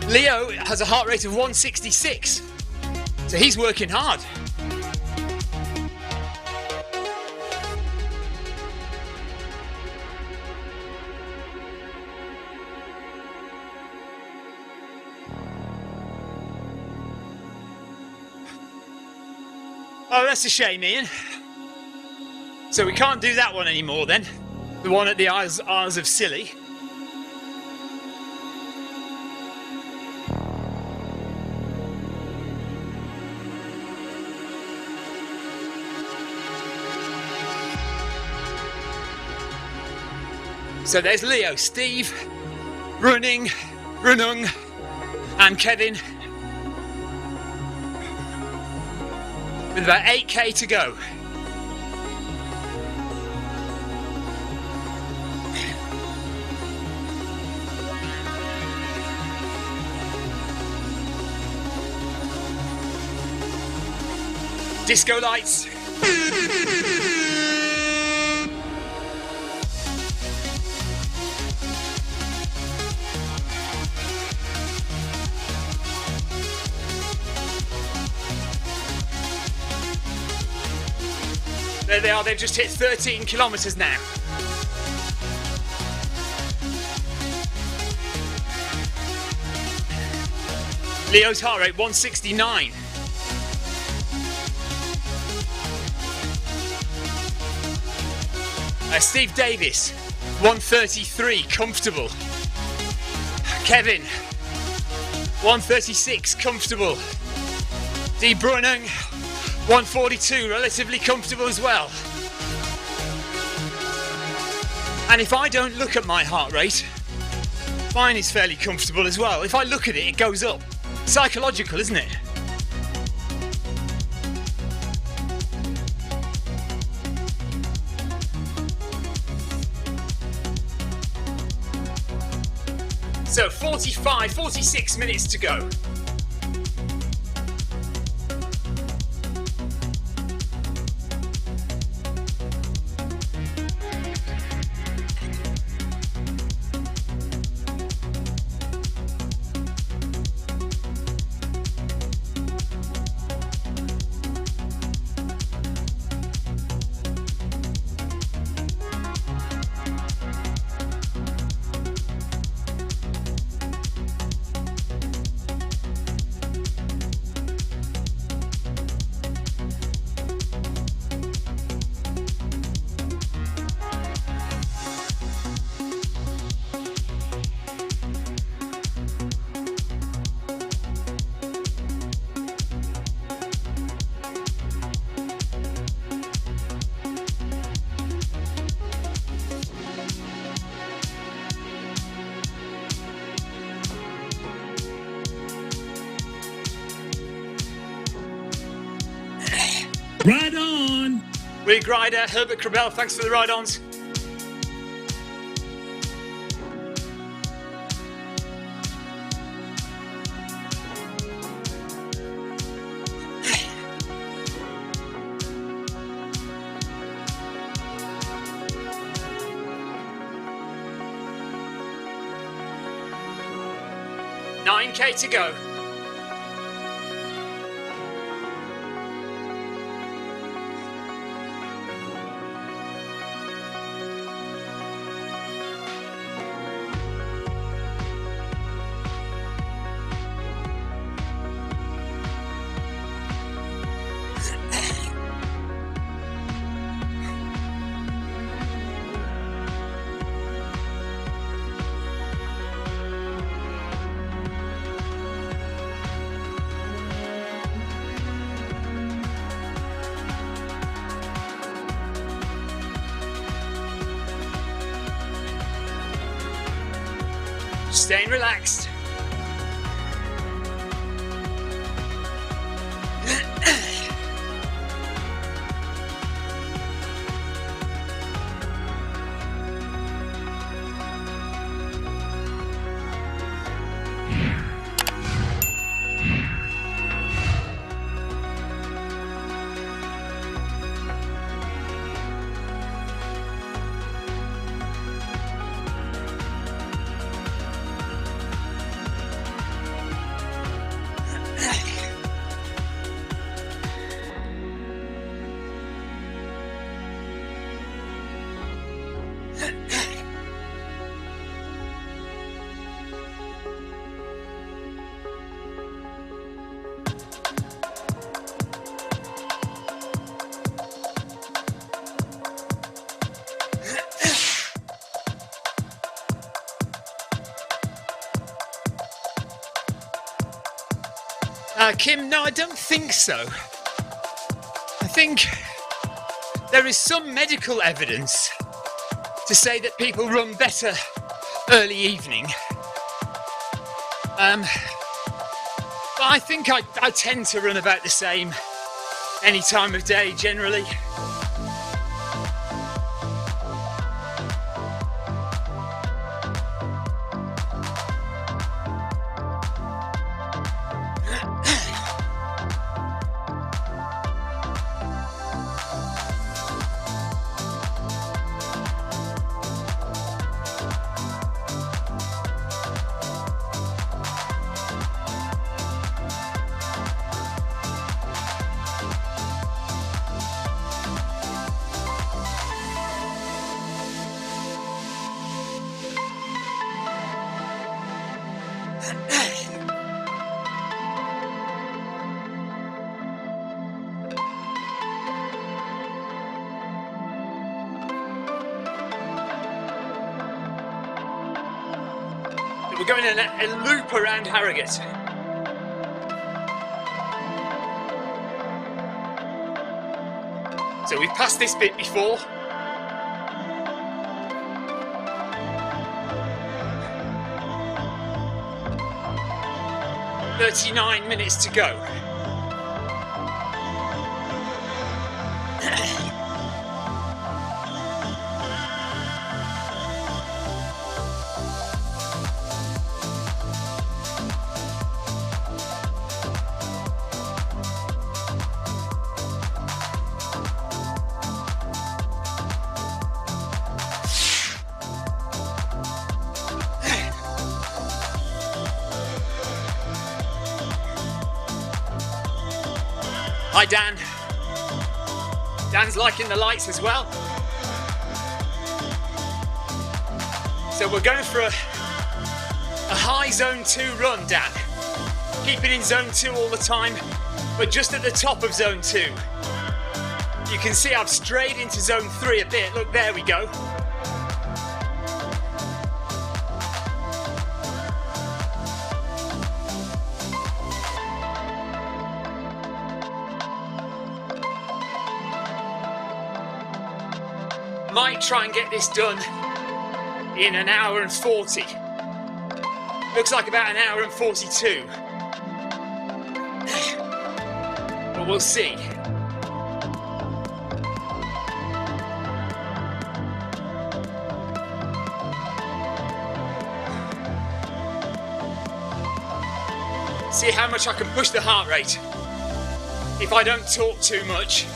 Leo, has a heart rate of 166. So he's working hard. Oh, that's a shame, Ian. So we can't do that one anymore then. The one at the Isles of Scilly. So there's Leo, Steve, Runung, and Kevin. With about 8k to go. Disco lights. There they are, they've just hit 13 kilometers now. Leo's heart rate 169. Steve Davis, 133, comfortable. Kevin, 136, comfortable. De Bruyne, 142, relatively comfortable as well. And if I don't look at my heart rate, mine is fairly comfortable as well. If I look at it, it goes up. Psychological, isn't it? So 46 minutes to go. Ride on! Wig Rider, Herbert Krabell, thanks for the ride-ons. 9k to go. Staying relaxed. Kim, no, I don't think so. I think there is some medical evidence to say that people run better early evening. But I think I tend to run about the same any time of day generally. We're going a loop around Harrogate. So we've passed this bit before. "39 minutes to go." Hi Dan. Dan's liking the lights as well. So we're going for a high zone 2 run, Dan. Keeping in zone 2 all the time, but just at the top of zone 2. You can see I've strayed into zone 3 a bit. Look, there we go. Might try and get this done in an hour and 40. Looks like about an hour and 42. But we'll see. See how much I can push the heart rate if I don't talk too much.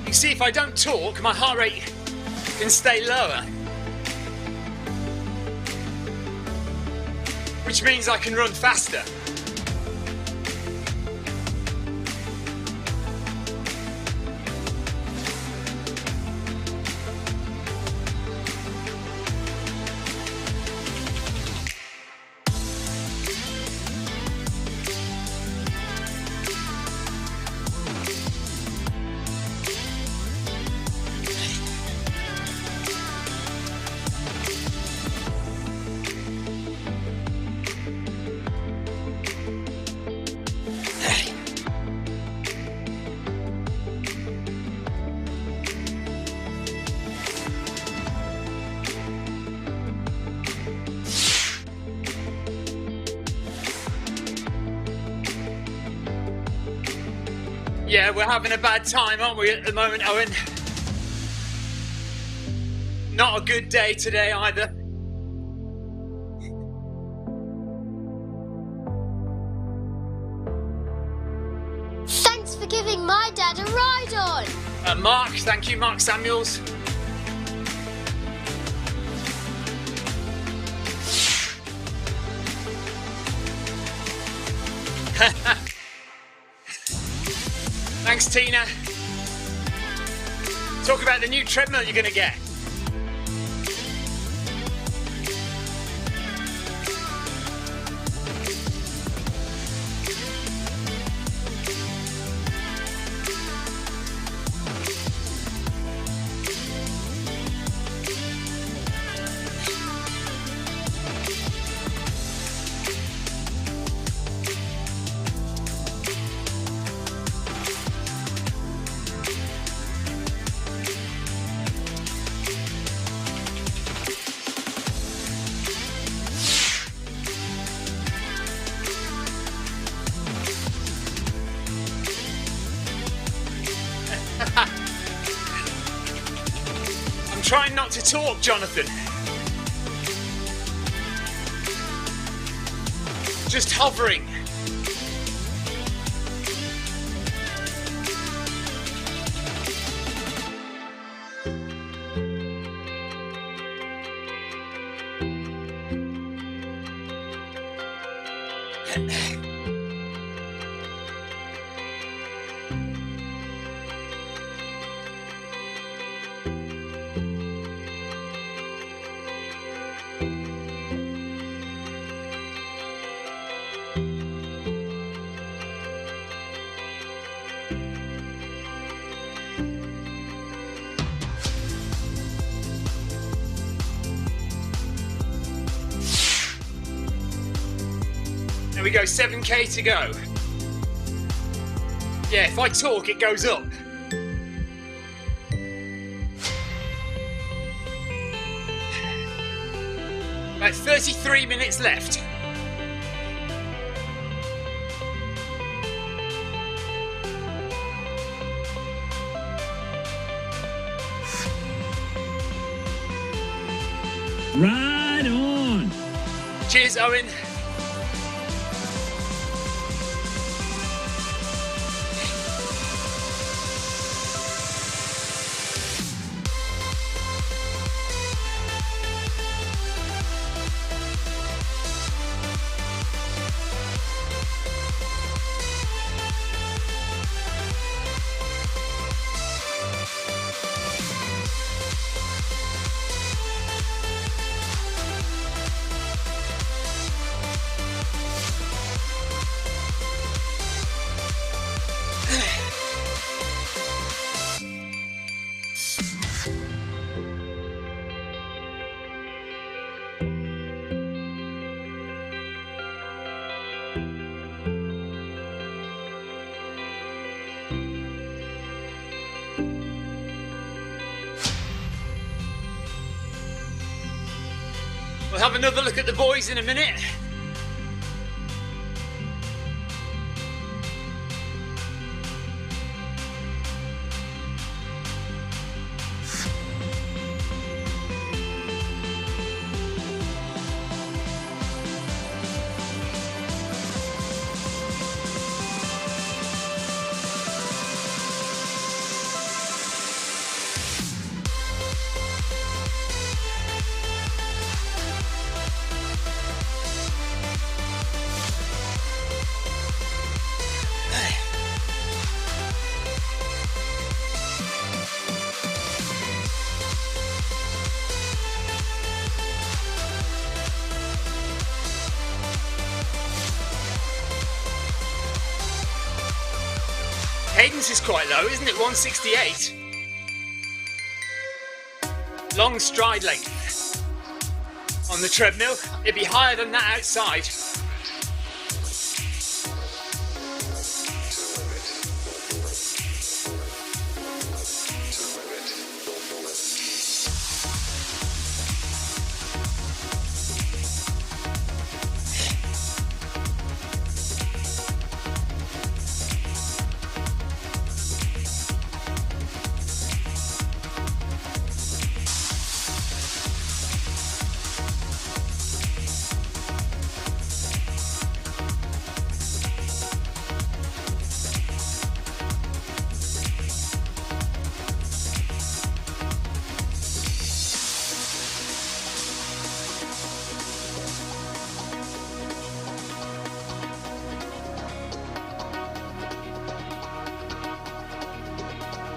You see, if I don't talk, my heart rate can stay lower, which means I can run faster. Yeah, we're having a bad time, aren't we, at the moment, Owen? Not a good day today either. Thanks for giving my dad a ride on. Mark, thank you, Mark Samuels. Thanks, Tina. Talk about the new treadmill you're going to get. I'm trying not to talk, Jonathan. Just hovering. There we go, 7k to go. Yeah, if I talk, it goes up. About 33 minutes left. Ride on! Cheers, Owen. We'll have another look at the boys in a minute. Cadence is quite low, isn't it? 168. Long stride length on the treadmill. It'd be higher than that outside.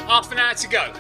Half an hour to go.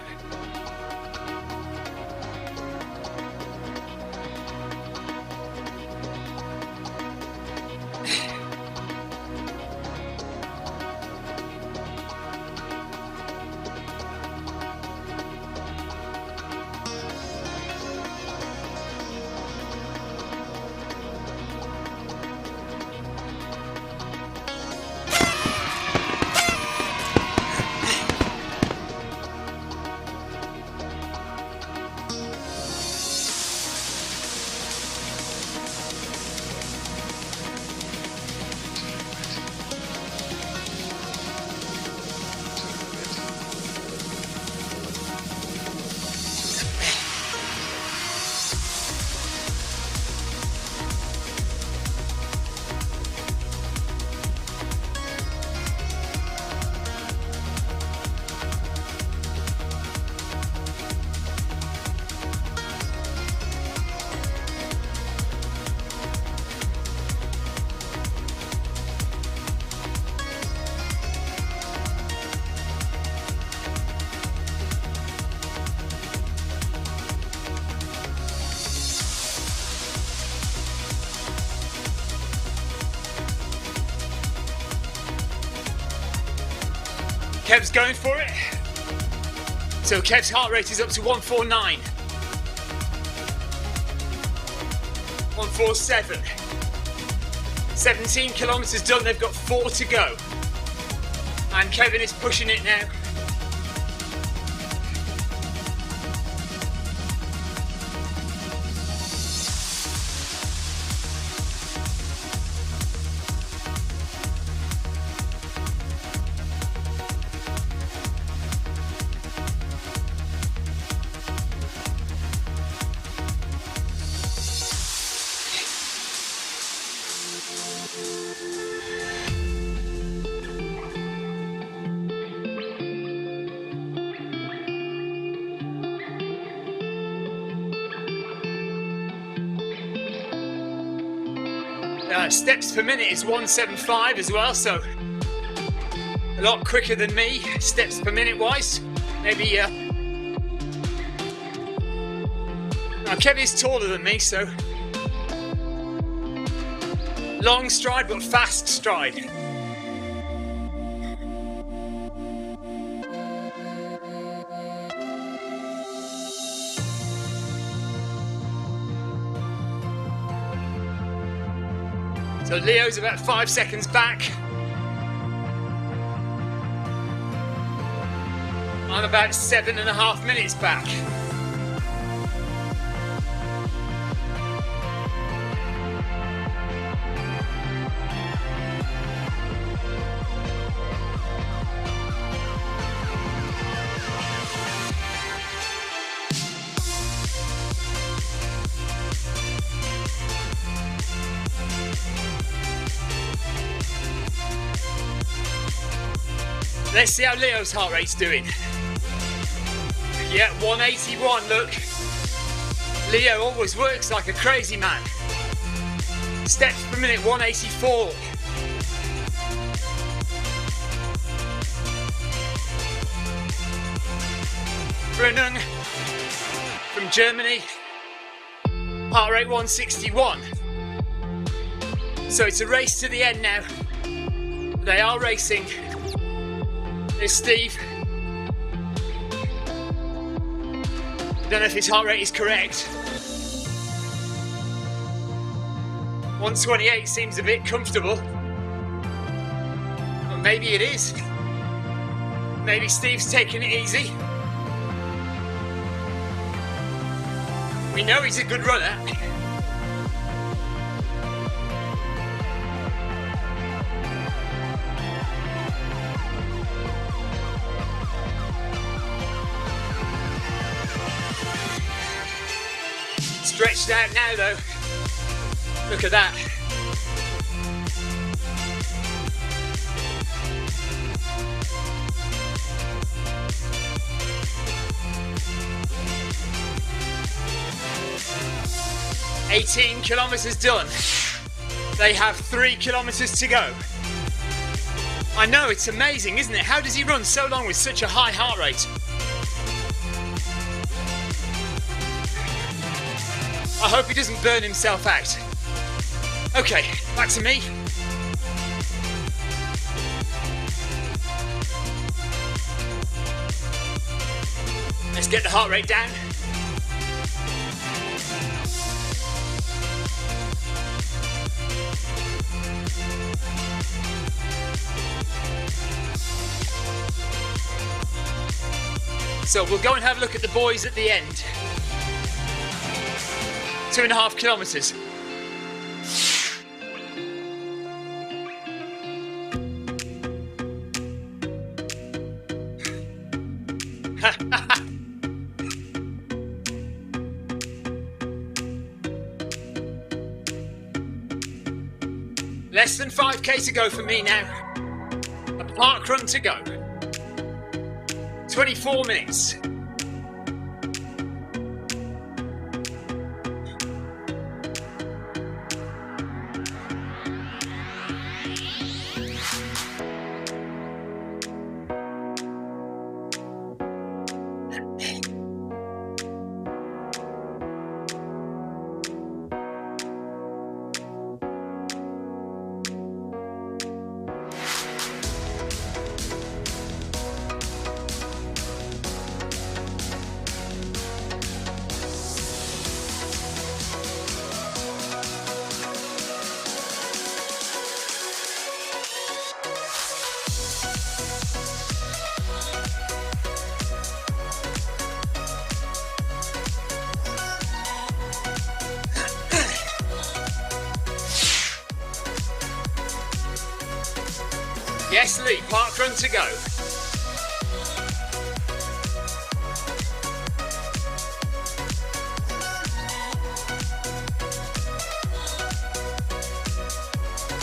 Kev's going for it. So Kev's heart rate is up to 149. 147. 17 kilometres done, they've got 4 to go. And Kevin is pushing it now. Steps per minute is 175 as well, so a lot quicker than me, steps per minute wise. Maybe, now Kevin's taller than me, so long stride but fast stride. So Leo's about 5 seconds back. I'm about 7.5 minutes back. Let's see how Leo's heart rate's doing. Yeah, 181, look. Leo always works like a crazy man. Steps per minute, 184. Brunung from Germany, heart rate 161. So it's a race to the end now. They are racing. There's Steve. Don't know if his heart rate is correct. 128 seems a bit comfortable. Or maybe it is. Maybe Steve's taking it easy. We know he's a good runner. Stretched out now though. Look at that. "18 kilometers done. They have 3 kilometers to go." I know, it's amazing, isn't it? How does he run so long with such a high heart rate? I hope he doesn't burn himself out. Okay, back to me. Let's get the heart rate down. So we'll go and have a look at the boys at the end. 2.5 kilometers. Less than 5k to go for me now. A park run to go. 24 minutes. Yes, Lee, park run to go.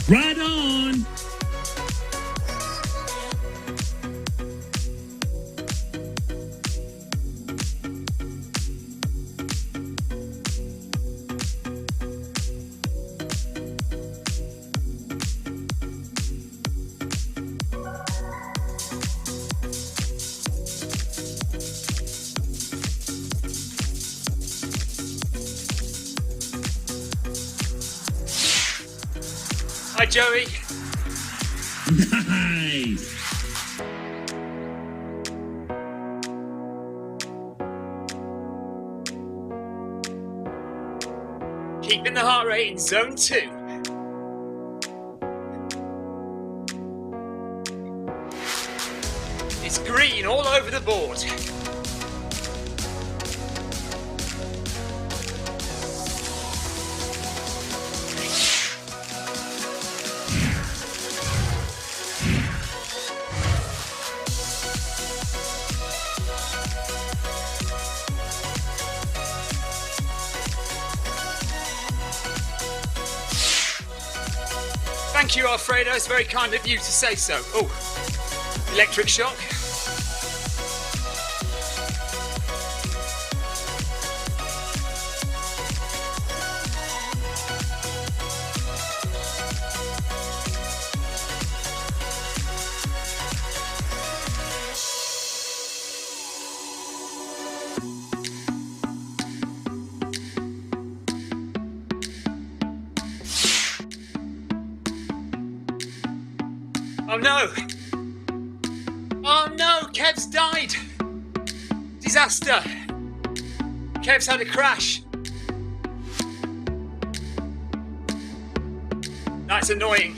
Right on! Hi, Joey. Nice! Keeping the heart rate in zone 2. It's green all over the board. Thank you, Alfredo. It's very kind of you to say so. Oh. Electric shock. Oh no! Oh no! Kev's died! Disaster! Kev's had a crash. That's annoying.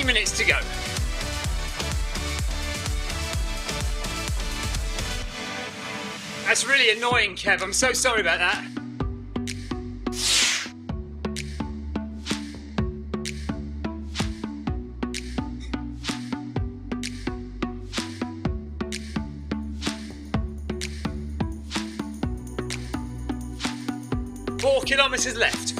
Minutes to go. That's really annoying, Kev. I'm so sorry about that. Four kilometers left.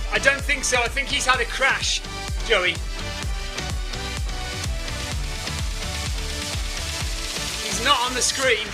I don't think so. I think he's had a crash, Joey. He's not on the screen.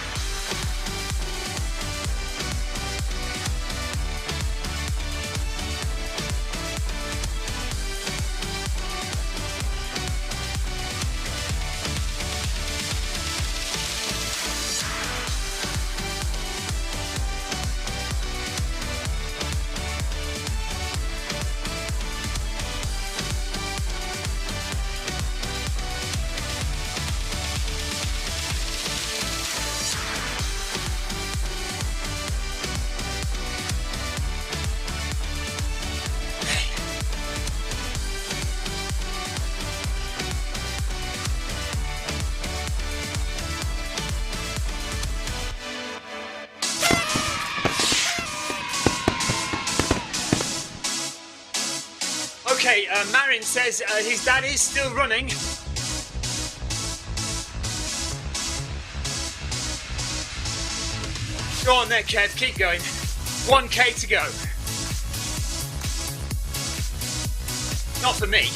Okay, Marin says his dad is still running. Go on there, Kev, keep going. 1k to go. Not for me.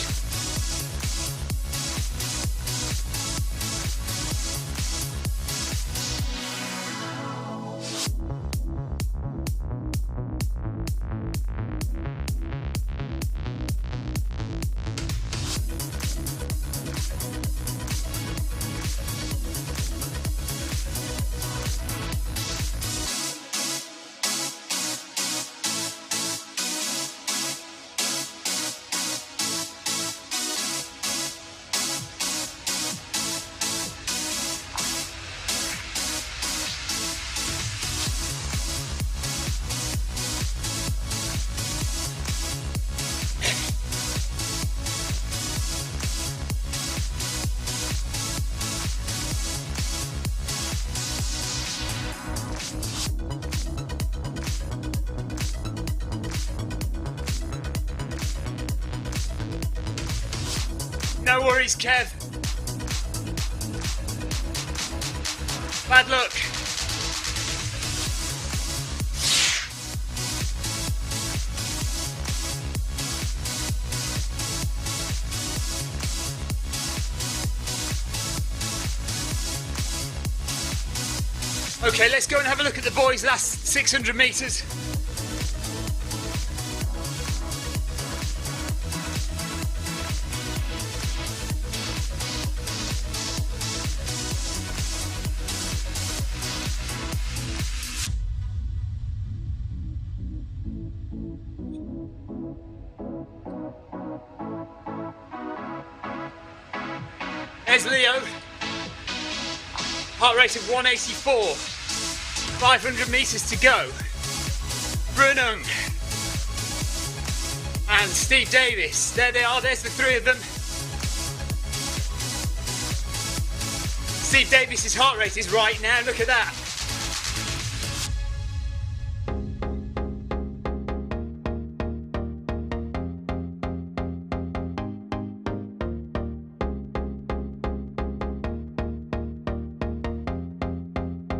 No worries, Kev. Bad luck. Okay, let's go and have a look at the boys' last 600 metres. There's Leo. Heart rate of 184. 500 metres to go. Brunung and Steve Davis. There they are, there's the three of them. Steve Davis's heart rate is right now, look at that.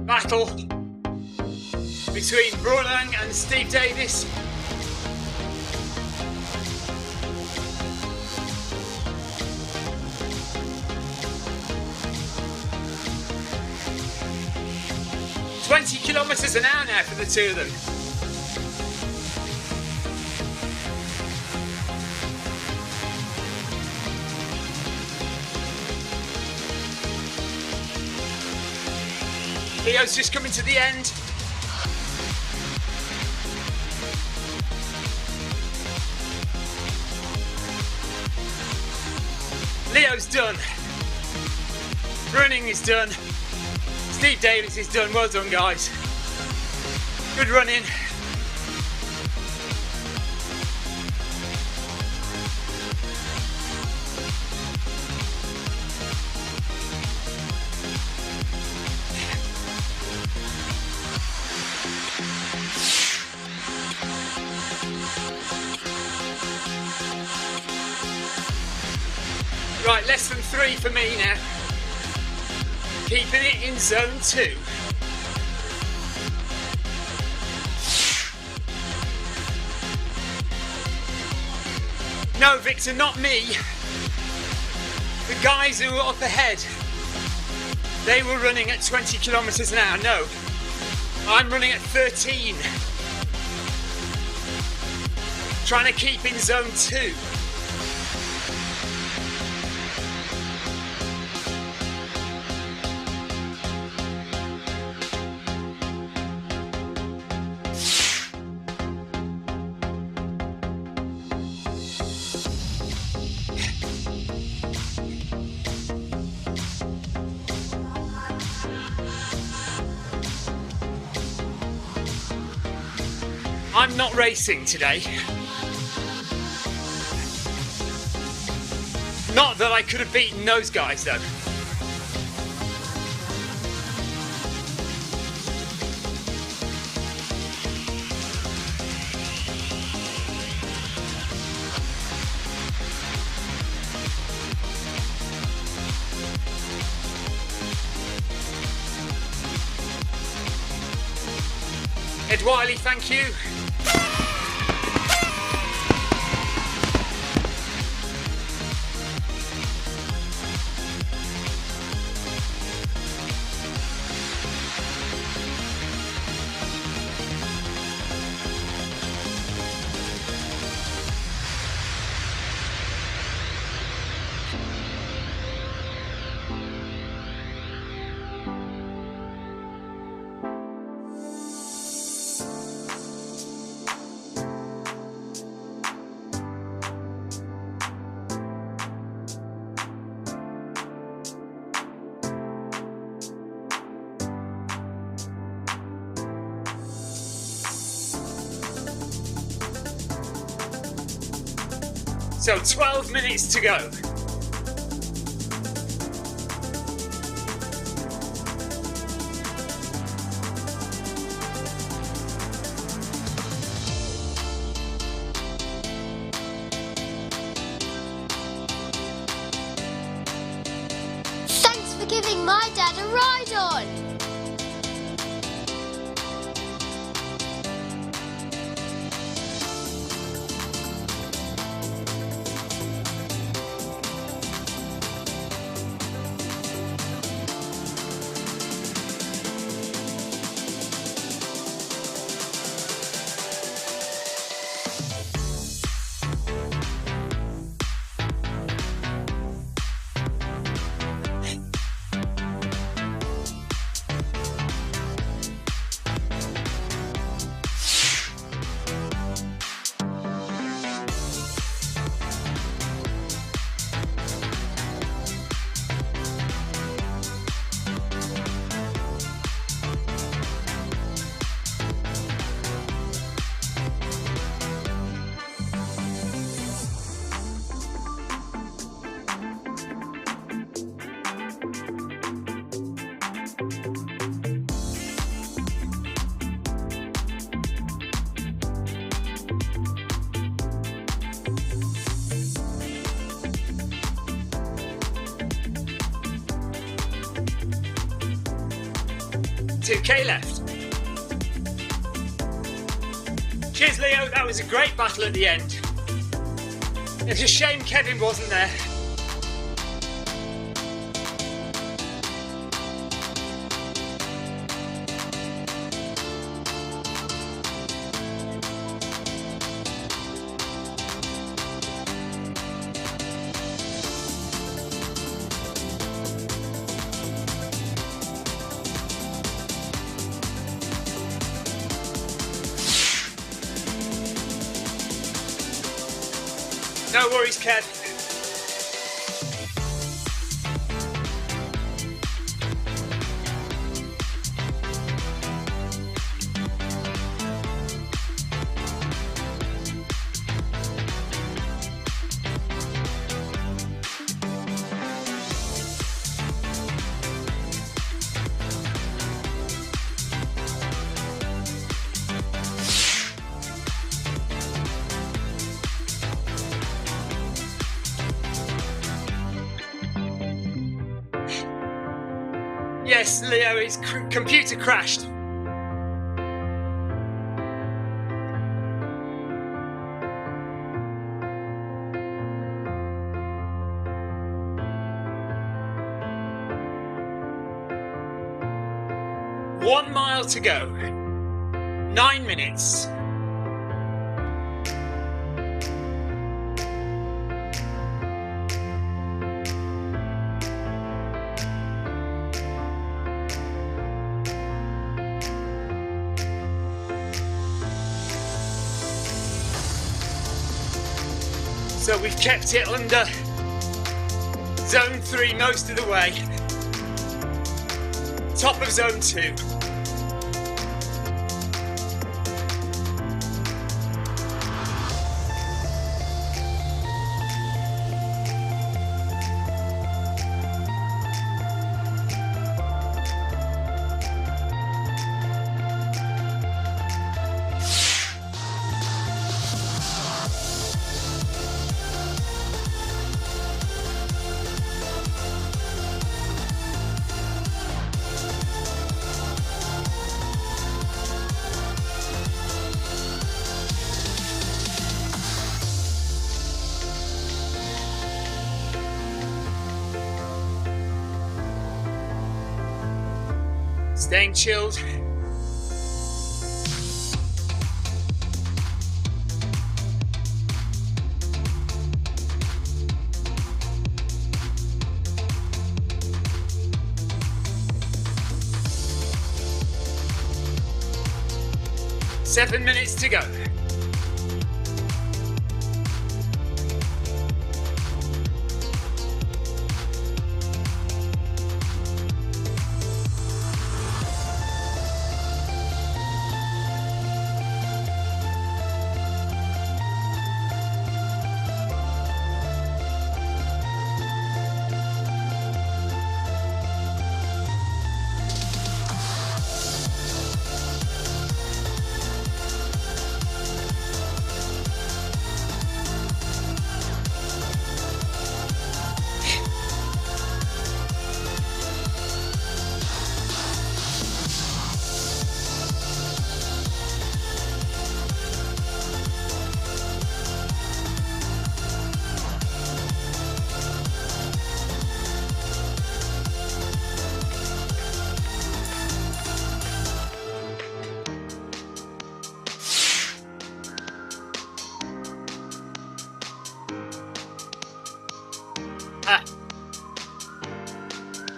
Battle between Brunung and Steve Davis. "20 kilometres an hour now for the two of them. Leo's just coming to the end. Leo's done. Running is done. Steve Davis is done. Well done, guys. Good running. Right, less than 3 for me now. Keeping it in zone 2. No, Victor, not me. The guys who were up ahead, they were running at 20 kilometres an hour. No, I'm running at 13. Trying to keep in zone 2. I'm not racing today. Not that I could have beaten those guys though. Ed Wiley, thank you. So 12 minutes to go. Thanks for giving my dad a ride on. 2k left. Cheers, Leo. That was a great battle at the end. It's a shame Kevin wasn't there. No worries, Kev. Yes, Leo, his computer crashed. One mile to go. 9 minutes. So we've kept it under zone 3 most of the way. Top of zone 2. Staying chilled. Seven minutes to go.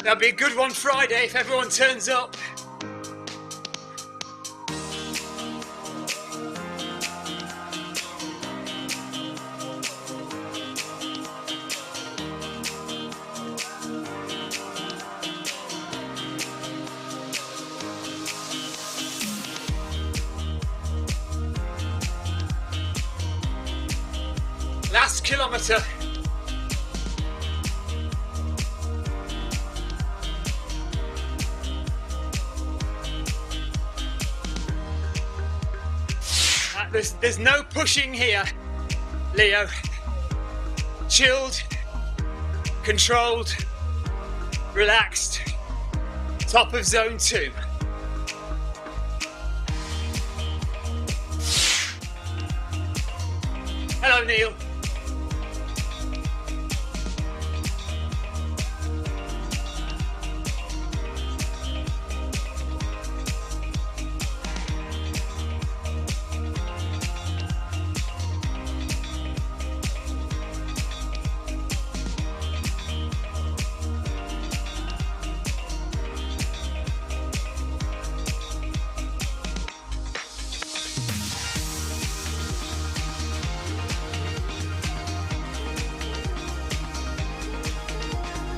That'll be a good one Friday if everyone turns up. Last kilometre. There's no pushing here, Leo. Chilled, controlled, relaxed. Top of zone 2. Hello, Neil.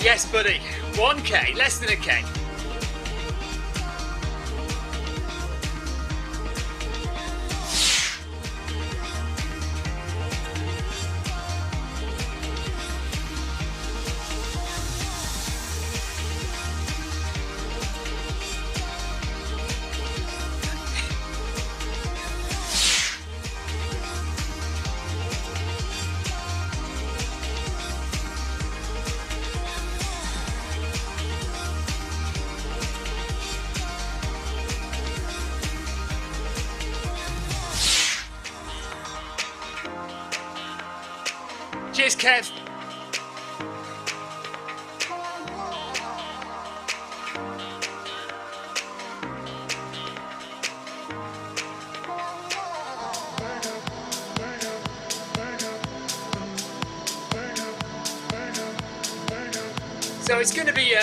Yes, buddy. 1k, less than a k. Cheers, Kev. So it's going to be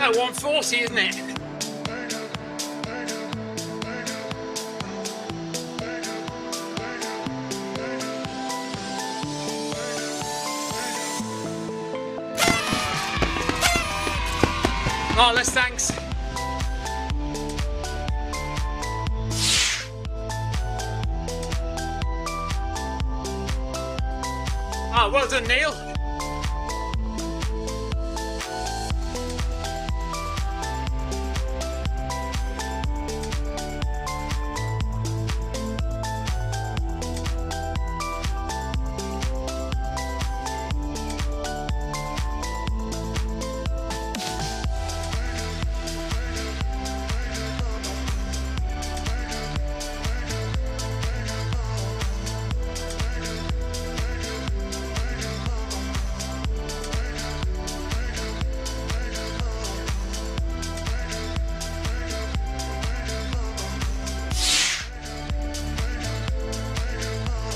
about 140, isn't it? Marvelous, thanks. Ah, well done, Neil.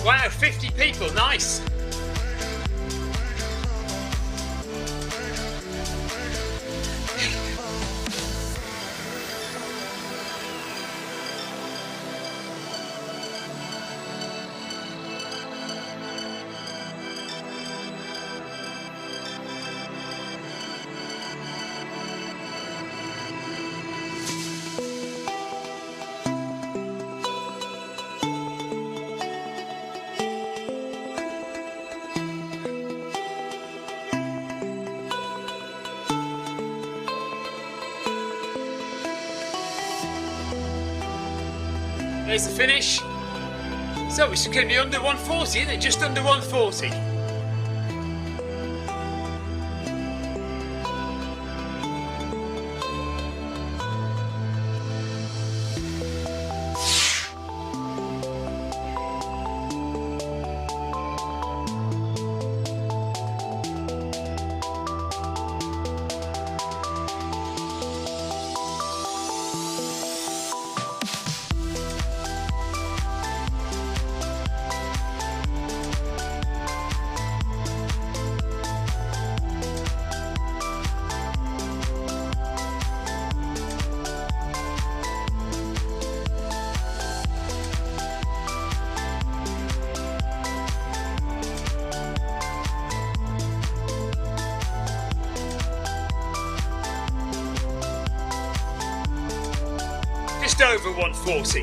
Wow, 50 people, nice. There's the finish. So it's going to be under 140, isn't it? Just under 140. Just over 140.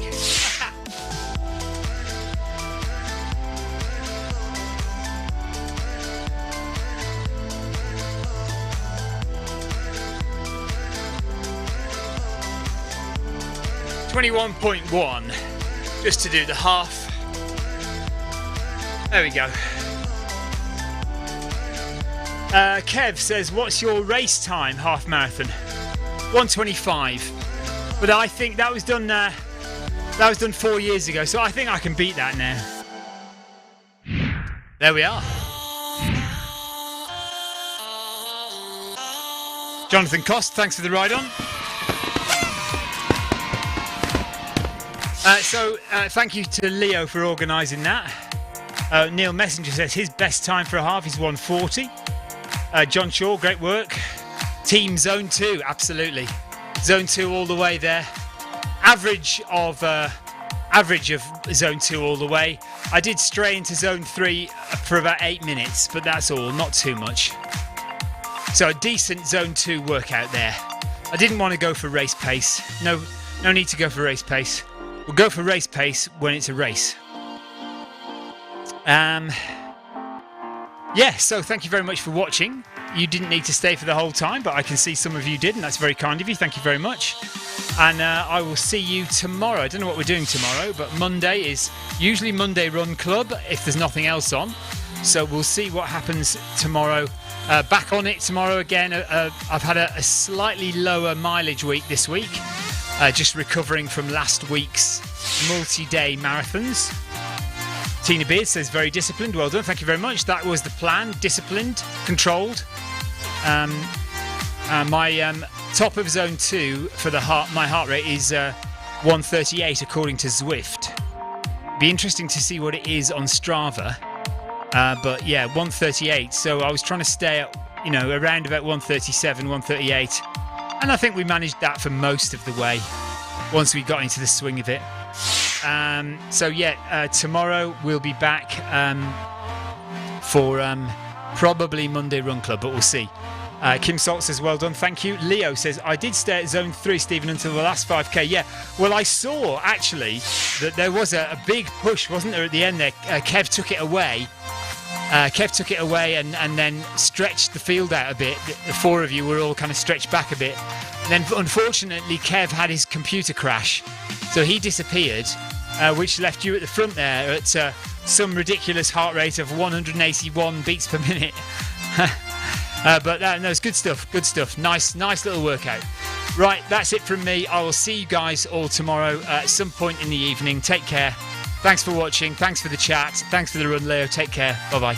.1, just to do the half. There we go. Kev says, what's your race time, half marathon? 1:25. But I think that was done 4 years ago, so I think I can beat that now. There we are. Jonathan Cost, thanks for the ride on. Thank you to Leo for organising that. Neil Messenger says his best time for a half is 1:40. John Shaw, great work. Team Zone 2, absolutely. Zone 2 all the way there. Average of Zone 2 all the way. I did stray into Zone 3 for about 8 minutes, but that's all, not too much. So a decent Zone 2 workout there. I didn't want to go for race pace. No need to go for race pace. We'll go for race pace when it's a race. So thank you very much for watching. You didn't need to stay for the whole time, but I can see some of you did, and that's very kind of you. Thank you very much. And I will see you tomorrow. I don't know what we're doing tomorrow, but Monday is usually Monday Run Club if there's nothing else on. So we'll see what happens tomorrow. Back on it tomorrow again. I've had a slightly lower mileage week this week. Just recovering from last week's multi-day marathons. Tina Beard says very disciplined. Well done. Thank you very much. That was the plan. Disciplined, controlled. My top of Zone 2 for my heart rate is 138 according to Zwift. Be interesting to see what it is on Strava. But yeah, 138. So I was trying to stay at, around about 137, 138. And I think we managed that for most of the way once we got into the swing of it. Tomorrow we'll be back for probably Monday Run Club, but we'll see. Kim Salt says, well done, thank you. Leo says, I did stay at Zone 3, Stephen, until the last 5k. Yeah, well, I saw, actually, that there was a big push, wasn't there, at the end there? Kev took it away. And then stretched the field out a bit. The four of you were all kind of stretched back a bit. And then, unfortunately, Kev had his computer crash. So he disappeared, which left you at the front there at some ridiculous heart rate of 181 beats per minute. No, it's good stuff. Good stuff. Nice little workout. Right, that's it from me. I will see you guys all tomorrow at some point in the evening. Take care. Thanks for watching. Thanks for the chat. Thanks for the run, Leo. Take care. Bye-bye.